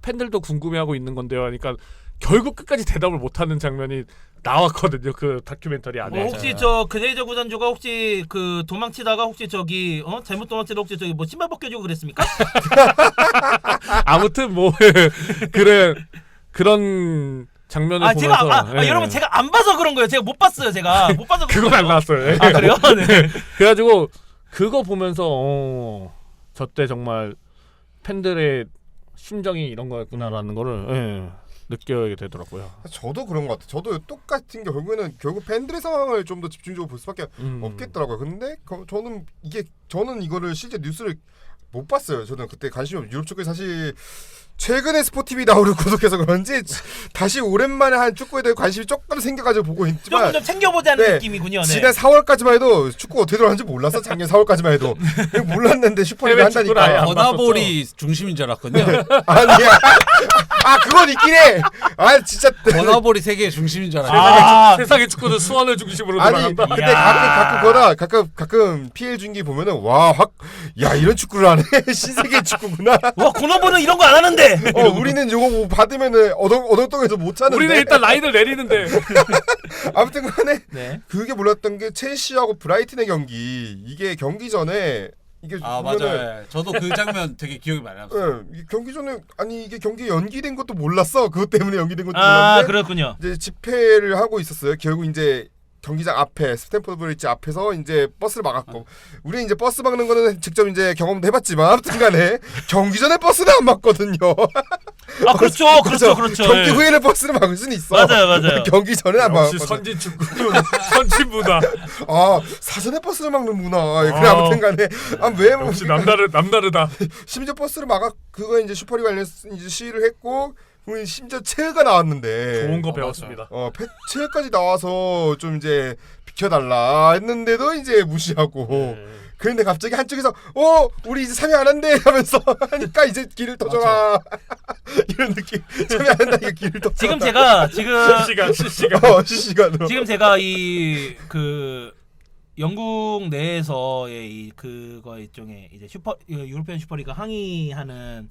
Speaker 4: 팬들도 궁금해하고 있는 건데요. 그러니까 결국 끝까지 대답을 못하는 장면이 나왔거든요. 그 다큐멘터리 안에.
Speaker 2: 혹시 저 글레이저 구단주가 혹시 그 도망치다가 혹시 저기 잘못 도망치다 혹시 저기 뭐 신발 벗겨주고 그랬습니까?
Speaker 4: 아무튼 그런 장면을 보면서
Speaker 2: 여러분 제가 안 봐서 그런 거예요. 제가 못 봤어요. 제가 못 봐서
Speaker 4: 그건 안 나왔어요.
Speaker 2: 그래요? 네.
Speaker 4: 그래가지고 그거 보면서 저때 정말 팬들의 심정이 이런 거였구나라는 거를 느끼게 되더라고요.
Speaker 1: 저도 그런 것 같아요. 저도 똑같은 게 결국 팬들의 상황을 좀 더 집중적으로 볼 수밖에 없겠더라고요. 근데 저는 이거를 실제 뉴스를 못 봤어요. 저는 그때 관심이 없어요. 유럽 축구에 사실 최근에 스포티비 나오를 구독해서 그런지 다시 오랜만에 한 축구에 대해 관심이 조금 생겨가지고 보고 있지만
Speaker 2: 좀 챙겨보자는 느낌이군요. 네.
Speaker 1: 지난 4월까지만 해도 축구 어떻게 돌아가는지 몰랐어. 작년 4월까지만 해도 몰랐는데 슈퍼리그 한다니까.
Speaker 3: 버나볼이 중심인 줄 알았거든요.
Speaker 1: 아니야. 그건 있긴 해. 진짜
Speaker 3: 버나볼이 세계의 중심인 줄 알았어요.
Speaker 4: 세상의 축구는 수원을 중심으로
Speaker 1: 아니
Speaker 4: 돌아간다.
Speaker 1: 근데 가끔 PL 중계 보면은 이런 축구를 하네. 신세계 축구구나.
Speaker 2: 와 고노보는 이런 거 안 하는데.
Speaker 1: 우리는 요거 뭐 받으면은 어동동에서 못 차는데.
Speaker 4: 우리는 일단 라인을 내리는데.
Speaker 1: 아무튼간에
Speaker 2: 네.
Speaker 1: 그게 몰랐던 게 첼시하고 브라이튼의 경기. 이게 경기 전에 이게
Speaker 3: 아
Speaker 1: 보면은
Speaker 3: 맞아요. 저도 그 장면 되게 기억이 많이 남았어요.
Speaker 1: 이 경기 전에 아니 이게 경기 연기된 것도 몰랐어. 그것 때문에 연기된 것도
Speaker 2: 아
Speaker 1: 몰랐는데
Speaker 2: 그렇군요.
Speaker 1: 이제 집회를 하고 있었어요. 결국 이제 경기장 앞에 스탠포드 브리지 앞에서 이제 버스를 막았고 우리는 이제 버스 막는 거는 직접 이제 경험도 해봤지만 아무튼간에 경기 전에 버스는 안 막거든요.
Speaker 2: 아 그렇죠.
Speaker 1: 경기
Speaker 2: 예.
Speaker 1: 후에는 버스를 막을 수는 있어.
Speaker 2: 맞아요.
Speaker 1: 경기 전에 안
Speaker 4: 역시
Speaker 1: 막거든.
Speaker 4: 선진 축구 선진 문화.
Speaker 1: 아 사전에 버스를 막는구나. 그래 아무튼간에 왜
Speaker 4: 역시 남다르다.
Speaker 1: 심지어 버스를 막아 그거 이제 슈퍼리그 관련 이제 시위를 했고 우리 심지어 체가 나왔는데
Speaker 4: 좋은 거 배웠습니다.
Speaker 1: 체까지 나와서 좀 이제 비켜달라 했는데도 이제 무시하고
Speaker 4: 네.
Speaker 1: 그런데 갑자기 한쪽에서 우리 이제 참여 안 한대 하면서 하니까 이제 길을 터줘라 이런 느낌. 참여 안 한다니까 길을 터줘라.
Speaker 2: 지금 제가
Speaker 4: 실시간.
Speaker 1: 실시간으로
Speaker 2: 지금 제가 이 그 영국 내에서의 이 그거 일종의 이제 유로피언 슈퍼리그 항의하는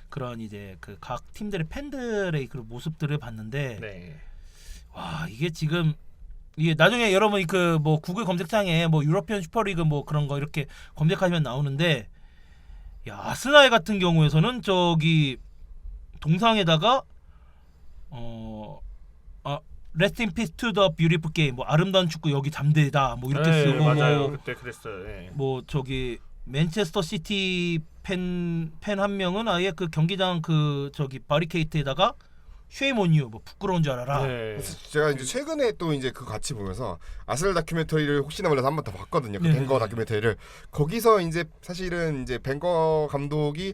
Speaker 2: 그런 이제 그 각 팀들의 팬들의 그 모습들을 봤는데
Speaker 4: 네.
Speaker 2: 와 이게 지금 이게 나중에 여러분 그 뭐 구글 검색창에 뭐 유로피언 슈퍼리그 뭐 그런 거 이렇게 검색하면 나오는데 야 아스날 같은 경우에서는 저기 동상에다가 Rest in peace to the beautiful game 뭐 아름다운 축구 여기 잠들다 뭐 이렇게
Speaker 4: 네,
Speaker 2: 쓰고
Speaker 4: 맞아요.
Speaker 2: 뭐,
Speaker 4: 그때 그랬어요. 네.
Speaker 2: 뭐 저기 맨체스터 시티 팬 한 명은 아예 그 경기장 그 저기 바리케이트에다가 쉐임 온 유 뭐 부끄러운 줄 알아라.
Speaker 4: 네.
Speaker 1: 그래서 제가 이제 최근에 또 이제 그 같이 보면서 아스날 다큐멘터리를 혹시나 몰라서 한 번 더 봤거든요. 그
Speaker 2: 네.
Speaker 1: 벵거 다큐멘터리를 거기서 이제 사실은 이제 벵거 감독이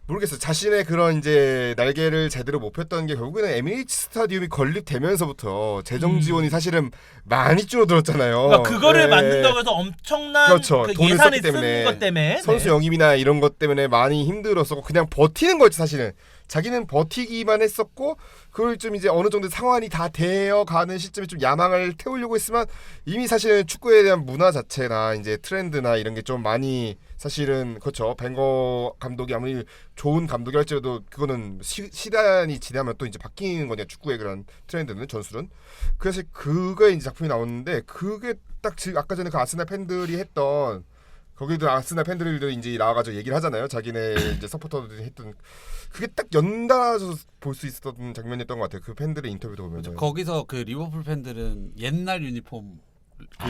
Speaker 1: 모르겠어요. 자신의 그런 이제 날개를 제대로 못 폈던 게 결국에는 에미레이츠 스타디움이 건립되면서부터 재정 지원이 사실은 많이 줄어들었잖아요.
Speaker 2: 그러니까 그거를
Speaker 1: 네.
Speaker 2: 만든다고 해서 엄청난
Speaker 1: 그렇죠.
Speaker 2: 그
Speaker 1: 돈을
Speaker 2: 예산을
Speaker 1: 썼기 때문에.
Speaker 2: 쓴 것 때문에
Speaker 1: 선수 영입이나 이런 것 때문에 많이 힘들었었고 그냥 버티는 거지 사실은. 자기는 버티기만 했었고 그걸 좀 이제 어느 정도 상황이 다 되어가는 시점에 좀 야망을 태우려고 했지만 이미 사실은 축구에 대한 문화 자체나 이제 트렌드나 이런 게 좀 많이 사실은 그렇죠. 벵거 감독이 아무리 좋은 감독이 할지라도 그거는 시간이 지나면 또 이제 바뀌는 거냐 축구의 그런 트렌드는 전술은. 그래서 그거에 이제 작품이 나오는데 그게 딱 지금 아까 전에 그 아스날 팬들이 했던 거기도 아스날 팬들도 이제 나와가지고 얘기를 하잖아요. 자기네 이제 서포터들이 했던 그게 딱 연달아서 볼 수 있었던 장면이었던 것 같아요. 그 팬들의 인터뷰도 보면.
Speaker 3: 거기서 그 리버풀 팬들은 옛날 유니폼 그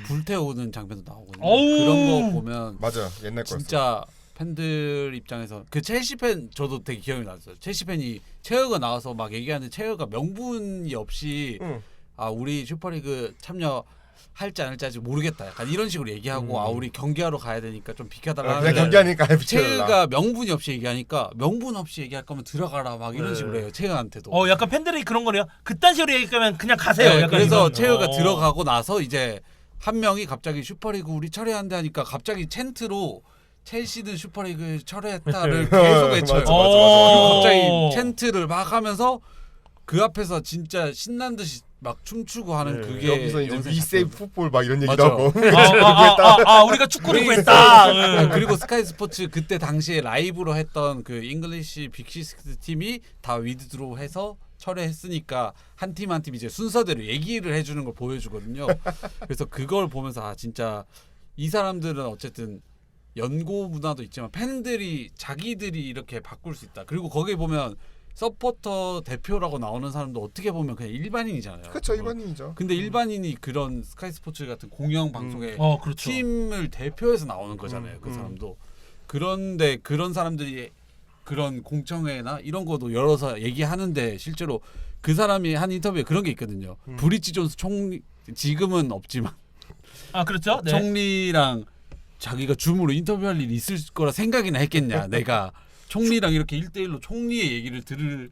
Speaker 3: 불태우는 장면도 나오거든요.
Speaker 2: 어우.
Speaker 3: 그런 거 보면
Speaker 1: 맞아 옛날 거였어.
Speaker 3: 진짜 팬들 입장에서 그 첼시 팬 저도 되게 기억이 났어요. 첼시 팬이 체어가 나와서 막 얘기하는데 체어가 명분이 없이
Speaker 1: 응.
Speaker 3: 아 우리 슈퍼리그 참여할지 안 할지 아직 모르겠다. 약간 이런 식으로 얘기하고 아 우리 경기하러 가야 되니까 좀 비켜달라.
Speaker 1: 그냥 경기하니까
Speaker 3: 체어가 명분이 없이 얘기하니까 명분 없이 얘기할 거면 들어가라 막 이런
Speaker 4: 네.
Speaker 3: 식으로 해요. 체어한테도.
Speaker 2: 약간 팬들이 그런 거래요. 그딴 식으로 얘기하면 그냥 가세요.
Speaker 3: 네,
Speaker 2: 약간
Speaker 3: 그래서
Speaker 2: 이런.
Speaker 3: 체어가 들어가고 나서 이제 한 명이 갑자기 슈퍼리그 우리 철회한대 하니까 갑자기 챈트로 첼시는 슈퍼리그 철회했다를 계속 외쳐요.
Speaker 1: 맞아.
Speaker 3: 갑자기 챈트를 막 하면서 그 앞에서 진짜 신난 듯이 막 춤추고 하는
Speaker 4: 네.
Speaker 3: 그게
Speaker 1: 여기서 이제
Speaker 3: 영상에
Speaker 1: We Save
Speaker 3: 잡혀요.
Speaker 1: Football 막 이런 얘기도
Speaker 3: 맞아.
Speaker 1: 하고.
Speaker 2: 우리가 축구를 구했다. 응.
Speaker 3: 그리고 스카이 스포츠 그때 당시에 라이브로 했던 그 잉글리시 빅시스트 팀이 다 위드드로우 해서 철회했으니까 한 팀 한 팀 이제 순서대로 얘기를 해주는 걸 보여주거든요. 그래서 그걸 보면서 아 진짜 이 사람들은 어쨌든 연고 문화도 있지만 팬들이 자기들이 이렇게 바꿀 수 있다. 그리고 거기에 보면 서포터 대표라고 나오는 사람도 어떻게 보면 그냥 일반인이잖아요.
Speaker 1: 그렇죠 일반인이죠.
Speaker 3: 근데 일반인이 그런 스카이 스포츠 같은 공영 방송에
Speaker 2: 그렇죠.
Speaker 3: 팀을 대표해서 나오는 거잖아요. 그 사람도. 그런데 그런 사람들이 그런 공청회나 이런 것도 열어서 얘기하는데 실제로 그 사람이 한 인터뷰에 그런 게 있거든요. 브리지 존스 총리 지금은 없지만
Speaker 2: 그렇죠. 네.
Speaker 3: 총리랑 자기가 줌으로 인터뷰할 일이 있을 거라 생각이나 했겠냐. 내가 총리랑 이렇게 1대1로 총리의 얘기를 들을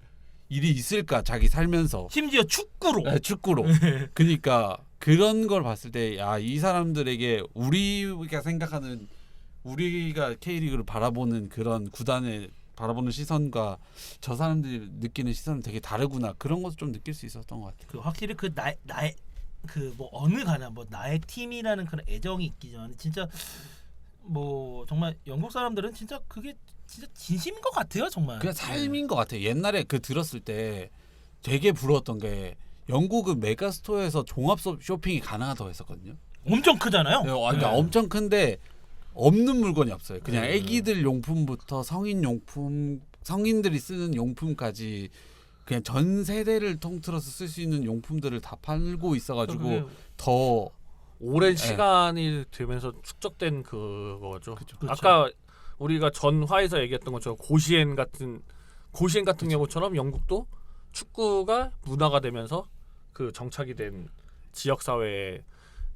Speaker 3: 일이 있을까 자기 살면서.
Speaker 2: 심지어 축구로.
Speaker 3: 네, 축구로. 그러니까 그런 걸 봤을 때 야, 이 사람들에게 우리가 생각하는 우리가 K리그를 바라보는 그런 구단의 바라보는 시선과 저 사람들이 느끼는 시선은 되게 다르구나. 그런 것도 좀 느낄 수 있었던 것 같아요.
Speaker 2: 그 확실히 그 나의 그 뭐 어느 가나 뭐 나의 팀이라는 그런 애정이 있기 전에 진짜 뭐 정말 영국 사람들은 진짜 그게 진짜 진심인 것 같아요 정말.
Speaker 3: 그냥 삶인 것 같아요. 옛날에 그 들었을 때 되게 부러웠던 게 영국은 메가스토어에서 종합 쇼핑이 가능하다고 했었거든요.
Speaker 2: 엄청 크잖아요.
Speaker 3: 그러니까 엄청 큰데 없는 물건이 없어요. 그냥
Speaker 1: 음.
Speaker 3: 애기들 용품부터 성인 용품, 성인들이 쓰는 용품까지 그냥 전 세대를 통틀어서 쓸 수 있는 용품들을 다 팔고 있어가지고
Speaker 2: 그게-
Speaker 3: 더
Speaker 4: 오랜
Speaker 3: 네.
Speaker 4: 시간이 되면서 축적된 그거죠.
Speaker 3: 그쵸.
Speaker 4: 아까 우리가 전화에서 얘기했던 것처럼 고시엔 같은 경우처럼 영국도 축구가 문화가 되면서 그 정착이 된 지역 사회의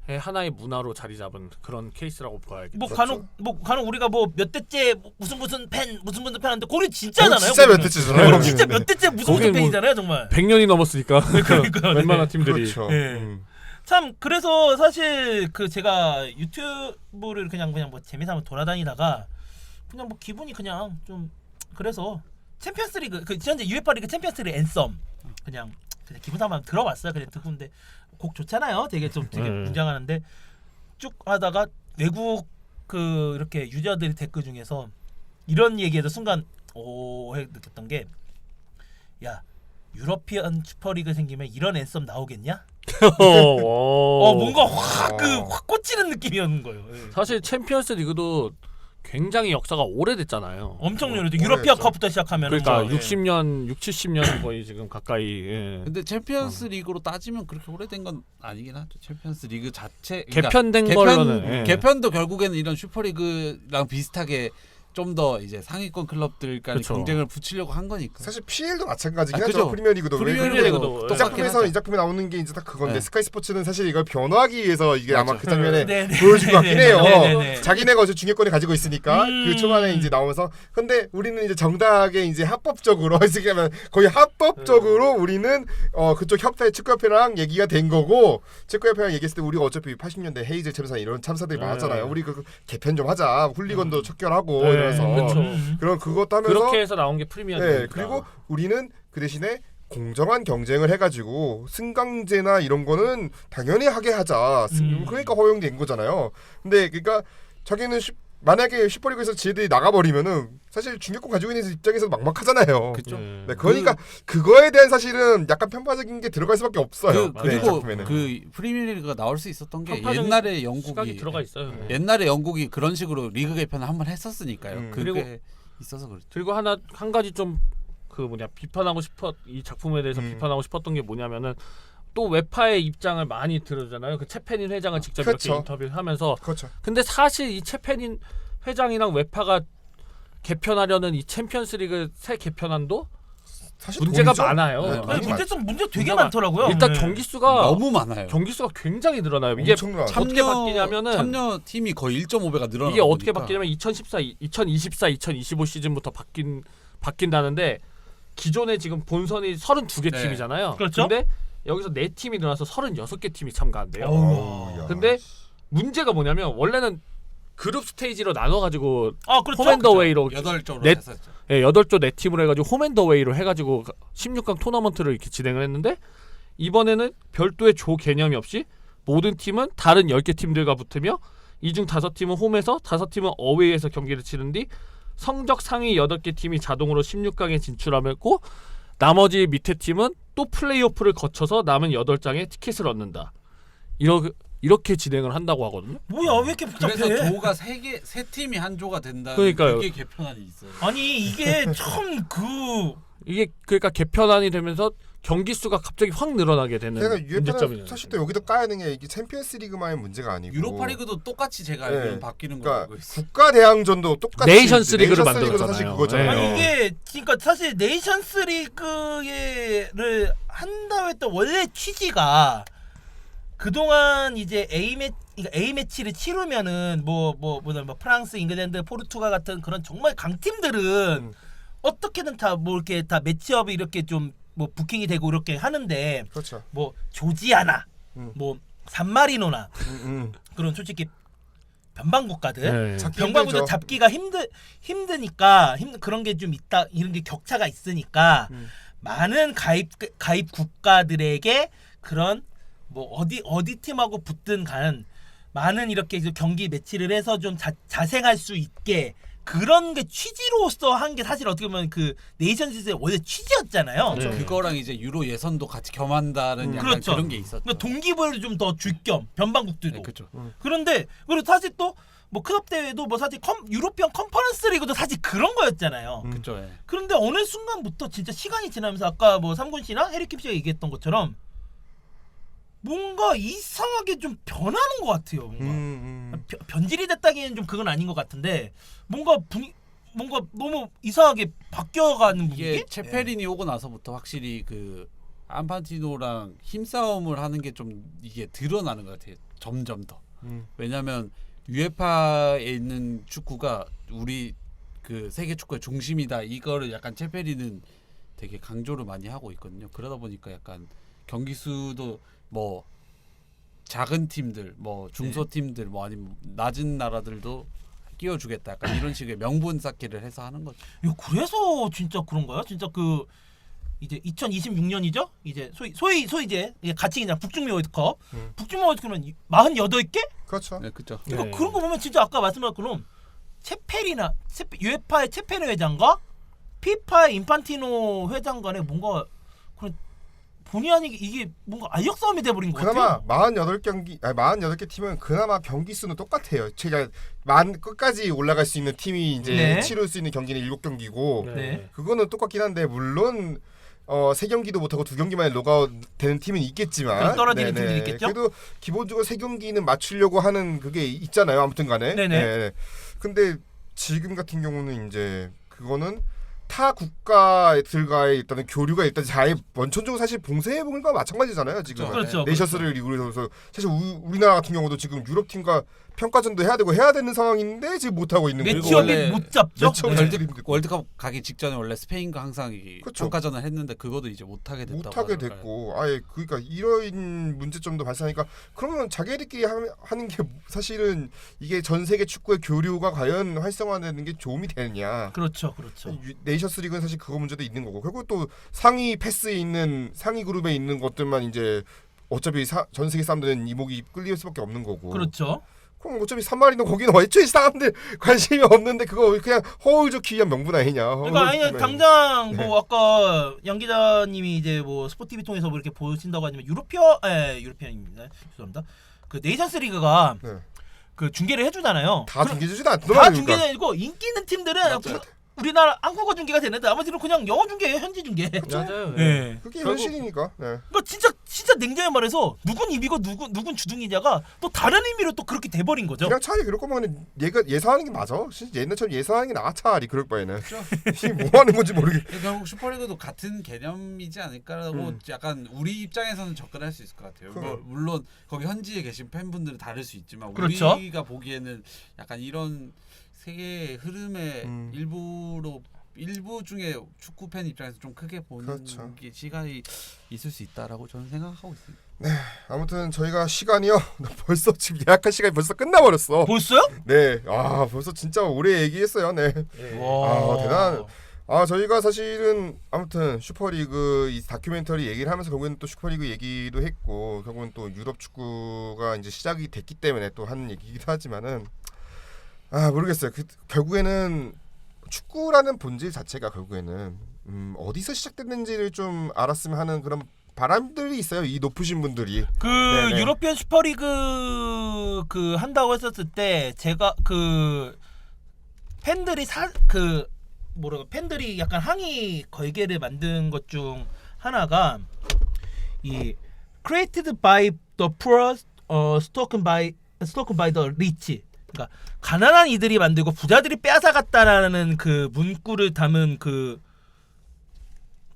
Speaker 4: 하나의 문화로 자리 잡은 그런 케이스라고 봐야겠죠.
Speaker 2: 뭐
Speaker 1: 그렇죠.
Speaker 2: 간혹 우리가 뭐 몇 대째 무슨 팬 하는데 거기 진짜잖아요.
Speaker 1: 진짜 몇
Speaker 2: 거기는.
Speaker 1: 대째잖아요.
Speaker 2: 거기 진짜 몇 대째 무슨
Speaker 4: 거긴 뭐-
Speaker 2: 팬이잖아요, 정말.
Speaker 4: 100년이 넘었으니까
Speaker 2: 그러니까요.
Speaker 4: 웬만한
Speaker 2: 네.
Speaker 4: 팀들이
Speaker 1: 그렇죠.
Speaker 2: 예. 참 그래서 사실 그 제가 유튜브를 그냥 뭐 재미삼아 돌아다니다가 그냥 뭐 기분이 그냥 좀 그래서 챔피언스리그 그 현재 UEFA 리그 챔피언스리그 앤썸 그냥 기분삼아 들어봤어요. 그냥 듣고 근데 곡 좋잖아요. 되게 웅장하는데 쭉 하다가 외국 그 이렇게 유저들 댓글 중에서 이런 얘기에도 순간 오 느꼈던 게 야 유러피언 슈퍼리그 생기면 이런 앤썸 나오겠냐? 뭔가 확 꽂히는 느낌이었는 거예요. 예.
Speaker 4: 사실 챔피언스 리그도 굉장히 역사가 오래됐잖아요.
Speaker 2: 엄청 오래죠.
Speaker 1: 오래됐죠.
Speaker 2: 유러피아 컵부터 시작하면
Speaker 4: 그러니까
Speaker 2: 뭐, 예.
Speaker 4: 60년, 70년 거의 지금 가까이. 예.
Speaker 3: 근데 챔피언스 리그로 따지면 그렇게 오래된 건 아니긴 하죠. 챔피언스 리그 자체
Speaker 4: 개편된 걸로는 예.
Speaker 3: 개편도 결국에는 이런 슈퍼리그랑 비슷하게 좀 더 이제 상위권 클럽들 간의
Speaker 4: 그쵸.
Speaker 3: 경쟁을 붙이려고 한 거니까.
Speaker 1: 사실 PL도 마찬가지긴
Speaker 3: 아,
Speaker 1: 하죠.
Speaker 3: 그죠.
Speaker 1: 프리미어리그도 왜
Speaker 4: 프리미어리그도
Speaker 1: 그리고 이
Speaker 3: 똑같긴
Speaker 1: 작품에서
Speaker 3: 하죠.
Speaker 1: 이 작품에 나오는 게 이제 딱 그건데
Speaker 3: 네.
Speaker 1: 스카이 스포츠는 사실 이걸 변호하기 위해서 이게 아마
Speaker 3: 맞아.
Speaker 1: 그 장면에
Speaker 2: 네네.
Speaker 1: 보여준 것 같긴 해요.
Speaker 2: 네네네.
Speaker 1: 자기네가 어제 중계권을 가지고 있으니까
Speaker 2: 음.
Speaker 1: 그 초반에 이제 나오면서 근데 우리는 이제 정당하게 이제 합법적으로 이렇게 하면 거의 합법적으로 우리는 그쪽 협회 축구협회랑 얘기가 된 거고 축구협회랑 얘기했을 때 우리가 어차피 80년대 헤이즐 참사 이런 참사들이
Speaker 4: 네.
Speaker 1: 많았잖아요. 우리 그 개편 좀 하자. 훌리건도 척결하고
Speaker 4: 네,
Speaker 1: 이러면서
Speaker 4: 그렇죠.
Speaker 1: 그런 그것도 하면서
Speaker 4: 그렇게 해서 나온 게 프리미어
Speaker 1: 네,
Speaker 4: 리그니까.
Speaker 1: 그리고 우리는 그 대신에 공정한 경쟁을 해가지고 승강제나 이런 거는 당연히 하게 하자. 그러니까 허용된 거잖아요. 근데 그러니까 자기는 만약에 슈퍼리그에서 지들이 나가버리면은 사실 중계권 가지고 있는 입장에서 막막하잖아요.
Speaker 3: 그쵸.
Speaker 4: 네.
Speaker 1: 네, 그러니까 그거에 대한 사실은 약간 편파적인 게 들어갈 수밖에 없어요. 네,
Speaker 3: 그리고
Speaker 1: 작품에는.
Speaker 3: 그 프리미어리그가 나올 수 있었던 게
Speaker 4: 편파적인
Speaker 3: 옛날에
Speaker 4: 시각이
Speaker 3: 영국이
Speaker 4: 들어가 있어요. 예.
Speaker 3: 옛날에 영국이 그런 식으로 리그 개편을 한번 했었으니까요. 그게
Speaker 4: 그리고
Speaker 3: 있어서 그렇죠.
Speaker 4: 그리고 한 가지 좀 그 비판하고 이 작품에 대해서 비판하고 싶었던 게 뭐냐면은 또 웨파의 입장을 많이 들으잖아요. 그 채페닌 회장을 직접
Speaker 1: 그렇죠.
Speaker 4: 이렇게 인터뷰하면서.
Speaker 1: 그렇죠.
Speaker 4: 근데 사실 이 채페닌 회장이랑 웨파가 개편하려는 이 챔피언스리그 새 개편안도
Speaker 1: 사실
Speaker 4: 문제가
Speaker 1: 돈이죠.
Speaker 4: 많아요.
Speaker 1: 네,
Speaker 2: 아니,
Speaker 1: 돈이
Speaker 2: 문제 되게
Speaker 4: 문제가
Speaker 2: 많더라고요.
Speaker 4: 일단
Speaker 2: 네.
Speaker 4: 경기 수가
Speaker 3: 너무 많아요.
Speaker 4: 굉장히 늘어나요. 이게
Speaker 1: 엄청나죠.
Speaker 4: 어떻게 바뀌냐면은
Speaker 3: 참여 팀이 거의 1.5배가 늘어나.
Speaker 4: 이게 어떻게 바뀌냐면 2025 시즌부터 바뀐다는데 기존에 지금 본선이 32개
Speaker 3: 네.
Speaker 4: 팀이잖아요.
Speaker 2: 그렇죠.
Speaker 4: 근데 여기서 4팀이 늘어나서 36개 팀이 참가한대요.
Speaker 1: 어우, 야.
Speaker 4: 근데 문제가 뭐냐면 원래는 그룹 스테이지로 나눠 가지고
Speaker 2: 그렇죠.
Speaker 4: 홈앤더웨이로
Speaker 3: 8조로
Speaker 4: 넷-
Speaker 3: 했었죠.
Speaker 4: 8조 4팀으로 해 가지고 홈앤더웨이로 해 가지고 16강 토너먼트를 이렇게 진행을 했는데 이번에는 별도의 조 개념이 없이 모든 팀은 다른 10개 팀들과 붙으며 이 중 5팀은 홈에서 5팀은 어웨이에서 경기를 치른 뒤 성적 상위 8개 팀이 자동으로 16강에 진출하고 나머지 밑에 팀은 또 플레이오프를 거쳐서 남은 8장의 티켓을 얻는다. 이렇게 진행을 한다고 하거든요.
Speaker 2: 뭐야 왜 이렇게 복잡해?
Speaker 3: 그래서 조가 세 팀이 한 조가 된다.
Speaker 4: 그러니까요.
Speaker 3: 그게 개편안이 있어요.
Speaker 2: 아니 이게 참
Speaker 4: 이게 그러니까 개편안이 되면서 경기 수가 갑자기 확 늘어나게 되는
Speaker 1: 그러니까 UEFA는
Speaker 4: 문제점이에요.
Speaker 1: 사실 또 여기도 까야 되는 게 이게 챔피언스리그만의 문제가 아니고
Speaker 3: 유로파리그도 똑같이 제가 알기로는
Speaker 1: 네.
Speaker 3: 바뀌는 거
Speaker 1: 그러니까
Speaker 3: 알고 있어요.
Speaker 1: 국가 대항전도 똑같이
Speaker 4: 네이션스 리그를
Speaker 1: 네이션스 사실
Speaker 4: 만들었잖아요.
Speaker 1: 그거잖아요.
Speaker 2: 아니 이게 그러니까 사실 네이션스 리그를 한다고 했던 원래 취지가 그동안 이제 A 매치를 치르면은 뭐 프랑스, 잉글랜드, 포르투갈 같은 그런 정말 강팀들은 어떻게든 다 뭐 이렇게 다 매치업이 이렇게 좀 뭐 부킹이 되고 이렇게 하는데
Speaker 1: 그렇죠.
Speaker 2: 뭐 조지아나 뭐 산마리노나 그런 솔직히 변방 국가들
Speaker 4: 네.
Speaker 1: 잡기
Speaker 2: 병방구도
Speaker 1: 힘들죠.
Speaker 2: 잡기가 힘드니까 그런 게 좀 있다 이런 게 격차가 있으니까 많은 가입 국가들에게 그런 뭐 어디 팀하고 붙든 간 많은 이렇게 경기 매치를 해서 좀 자생할 수 있게 그런 게 취지로서 한 게 사실 어떻게 보면 그 네이션즈의 원래 취지였잖아요.
Speaker 4: 네.
Speaker 3: 그거랑 이제 유로 예선도 같이 겸한다는 약간
Speaker 2: 그렇죠.
Speaker 3: 그런 게 있었죠.
Speaker 2: 그러니까 동기부여를 좀 더 줄 겸 변방국들도.
Speaker 3: 네, 그렇죠.
Speaker 2: 그런데 그리고 사실 또 뭐 클럽 대회도 뭐 사실 유로피언 컨퍼런스 리그도 사실 그런 거였잖아요.
Speaker 3: 그렇죠. 예.
Speaker 2: 그런데 어느 순간부터 진짜 시간이 지나면서 아까 뭐 삼군 씨나 해리킴 씨가 얘기했던 것처럼 뭔가 이상하게 좀 변하는 것 같아요. 뭔가 변질이 됐다기에는 좀 그건 아닌 것 같은데 뭔가 너무 이상하게 바뀌어가는
Speaker 3: 이게
Speaker 2: 분위기?
Speaker 3: 체페린이 오고 나서부터 확실히 그 안파티노랑 힘싸움을 하는 게 좀 이게 드러나는 것 같아요. 점점 더. 왜냐하면 UEFA에 있는 축구가 우리 그 세계 축구의 중심이다. 이거를 약간 체페린은 되게 강조를 많이 하고 있거든요. 그러다 보니까 약간 경기 수도 뭐 작은 팀들, 뭐 중소 팀들, 뭐 아니면 낮은 나라들도 끼워주겠다. 약간 이런 식의 명분 쌓기를 해서 하는 거죠.
Speaker 2: 이거 그래서 진짜 그런가요? 진짜 그 이제 2026년이죠? 이제 소위 이제 같이 그냥 북중미 월드컵. 북중미 월드컵은 48개?
Speaker 1: 그렇죠.
Speaker 3: 네, 그렇죠.
Speaker 2: 그러니까 그런 거 보면 진짜 아까 말씀하신 것처럼 UEFA의 체페리 회장과 피파의 인판티노 회장 간에 뭔가 그런 본의 아니게 이게 뭔가 알력 싸움이 돼버린 것
Speaker 1: 그나마
Speaker 2: 같아요.
Speaker 1: 48개 팀은 그나마 경기 수는 똑같아요. 제가 끝까지 올라갈 수 있는 팀이 이제
Speaker 2: 네.
Speaker 1: 치를 수 있는 경기는 7경기고
Speaker 2: 네.
Speaker 1: 그거는 똑같긴 한데 물론 3경기도 못하고 2경기만에 로그아웃 되는 팀은 있겠지만
Speaker 2: 떨어지는 팀도 있겠죠?
Speaker 1: 그래도 기본적으로 3경기는 맞추려고 하는 그게 있잖아요. 아무튼 간에.
Speaker 2: 네네.
Speaker 1: 네. 근데 지금 같은 경우는 이제 그거는 타 국가들과의 일단은 교류가 일단 잘 원천적으로 사실 봉쇄해본 거와 마찬가지잖아요. 지금
Speaker 2: 그렇죠.
Speaker 1: 네이션스를 리그에서 사실 우리나라 같은 경우도 지금 유럽 팀과 평가전도 해야 되고 해야 되는 상황인데 지금 못 하고 있는 거고.
Speaker 2: 매치업이
Speaker 3: 원래
Speaker 2: 못 잡죠.
Speaker 1: 매치업이
Speaker 2: 네.
Speaker 1: 잘 힘들고.
Speaker 3: 월드컵 가기 직전에 원래 스페인과 항상 이
Speaker 1: 그렇죠.
Speaker 3: 평가전을 했는데 그것도 이제 못하게 됐다고
Speaker 1: 못하게
Speaker 3: 하더라고요.
Speaker 1: 됐고 아예 그러니까 이런 문제점도 발생하니까 그러면 자기들끼리 하는 게 사실은 이게 전 세계 축구의 교류가 과연 활성화되는 게 도움이 되느냐.
Speaker 2: 그렇죠.
Speaker 1: 네이션스 리그는 사실 그거 문제도 있는 거고 결국 또 상위 패스에 있는 상위 그룹에 있는 것들만 이제 어차피 전 세계 사람들은 이목이 끌릴 수밖에 없는 거고.
Speaker 2: 그렇죠.
Speaker 1: 그럼 어차피 산마리노 거기는 애초에 사람들 관심이 없는데 그거 그냥 허울 좋기 위한 명분 아니냐.
Speaker 2: 그러니까 아니 당장 뭐 아까 양 기자님이 이제 뭐 스포티비 통해서 뭐 이렇게 보신다고 하지만 유로피언입니다. 죄송합니다. 그 네이션스 리그가
Speaker 1: 네.
Speaker 2: 그 중계를 해주잖아요.
Speaker 1: 다 중계주지도
Speaker 2: 다
Speaker 1: 않더라고요.
Speaker 2: 중계는 아니고 인기 있는 팀들은
Speaker 3: 맞아요.
Speaker 2: 우리나라 한국어 중계가 되는데 나머지는 그냥 영어 중계예요. 현지 중계.
Speaker 4: 맞아요.
Speaker 2: 네.
Speaker 1: 그게
Speaker 4: 결국-
Speaker 1: 현실이니까. 네.
Speaker 2: 그러니까 진짜 냉정히 말해서 누군 이기고 누군 주둥이냐가 또 다른 의미로 또 그렇게 돼버린 거죠.
Speaker 1: 그냥 차라리 그럴 거면 얘가 예상하는 게 맞아. 진짜 옛날처럼 예상하는 게 나아 차라리 그럴 바에는. 이게 뭐 하는 건지 모르겠.
Speaker 3: 결국 슈퍼리그도 같은 개념이지 않을까라고 약간 우리 입장에서는 접근할 수 있을 것 같아요. 뭐 물론 거기 현지에 계신 팬분들은 다를 수 있지만
Speaker 2: 그렇죠.
Speaker 3: 우리가 보기에는 약간 이런 세계의 흐름의 일부 중에 축구 팬 입장에서 좀 크게 보는
Speaker 1: 그렇죠.
Speaker 3: 게 시간이 있을 수 있다라고 저는 생각하고 있습니다.
Speaker 1: 아무튼 저희가 시간이요. 벌써 지금 예약한 시간이 벌써 끝나버렸어.
Speaker 2: 벌써요?
Speaker 1: 네. 벌써 진짜 오래 얘기했어요. 네. 대단한. 저희가 사실은 아무튼 슈퍼리그 이 다큐멘터리 얘기를 하면서 결국에는 또 슈퍼리그 얘기도 했고 결국은 또 유럽 축구가 이제 시작이 됐기 때문에 또 하는 얘기이기도 하지만은 모르겠어요. 결국에는 축구라는 본질 자체가 결국에는 어디서 시작됐는지를 좀 알았으면 하는 그런 바람들이 있어요. 이 높으신 분들이. 네네.
Speaker 2: 유로피언 슈퍼리그 그 한다고 했었을 때 제가 그 팬들이 팬들이 약간 항의 걸개를 만든 것 중 하나가 이 created by the poor, stolen by the rich. 그러니까 가난한 이들이 만들고 부자들이 빼앗아갔다라는 그 문구를 담은 그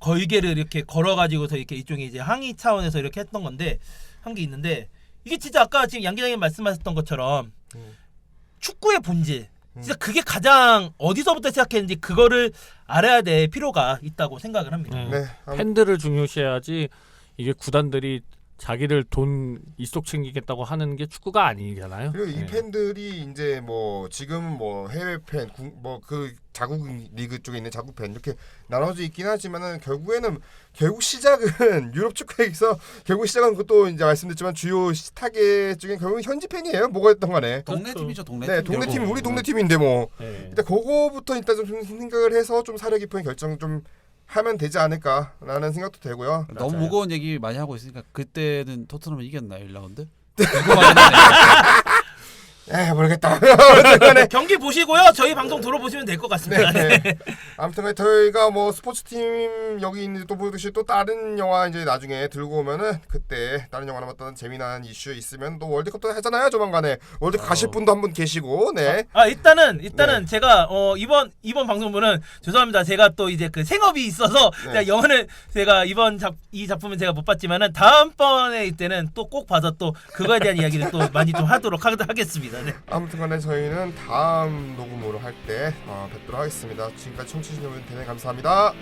Speaker 2: 걸개를 이렇게 걸어가지고서 이렇게 일종의 이제 항의 차원에서 이렇게 했던 건데 한 게 있는데 이게 진짜 아까 지금 양 기자님 말씀하셨던 것처럼 축구의 본질 진짜 그게 가장 어디서부터 시작했는지 그거를 알아야 될 필요가 있다고 생각을 합니다.
Speaker 1: 네.
Speaker 4: 팬들을 중요시해야지 이게 구단들이 자기를 돈 이속 챙기겠다고 하는 게 축구가 아니잖아요.
Speaker 1: 그리고 이
Speaker 4: 네.
Speaker 1: 팬들이 이제 뭐 지금 뭐 해외 팬, 뭐 그 자국 리그 쪽에 있는 자국 팬 이렇게 나눠져 있긴 하지만은 결국 시작은 유럽 축구에서 결국 시작은 그것도 이제 말씀드렸지만 주요 타겟 중에 결국 현지 팬이에요. 뭐가 됐던 간에.
Speaker 3: 동네
Speaker 4: 그렇죠.
Speaker 3: 팀이죠, 동네
Speaker 1: 네,
Speaker 3: 팀.
Speaker 1: 동네 팀
Speaker 3: 결국.
Speaker 1: 우리 동네 팀인데 뭐
Speaker 4: 네.
Speaker 1: 일단 그거부터 일단 좀 생각을 해서 좀 사려 깊은 결정 좀 하면 되지 않을까라는 생각도 되고요.
Speaker 3: 너무
Speaker 4: 맞아요.
Speaker 3: 무거운 얘기 많이 하고 있으니까 그때는 토트넘이 이겼나요, 1라운드? 궁금하긴 하네.
Speaker 1: 모르겠다.
Speaker 2: 경기 보시고요. 저희 방송 들어보시면 될 것 같습니다.
Speaker 1: 네. 아무튼 저희가 뭐 스포츠 팀 여기 있는 또 보듯이 또 다른 영화 이제 나중에 들고 오면은 그때 다른 영화나 어떤 재미난 이슈 있으면 또 월드컵도 하잖아요. 조만간에 월드컵 가실 분도 한 분 계시고, 네.
Speaker 2: 일단은
Speaker 1: 네.
Speaker 2: 제가 이번 방송분은 죄송합니다. 제가 또 이제 그 생업이 있어서
Speaker 1: 네.
Speaker 2: 제가 영화는 제가 이 작품은 제가 못 봤지만은 다음번에 이때는 또 꼭 봐서 또 그거에 대한 이야기를 또 많이 좀 하도록 하겠습니다. 네.
Speaker 1: 아무튼간에 저희는 다음 녹음으로 할 때 뵙도록 하겠습니다. 지금까지 청취해주신 여러분 대단히 감사합니다.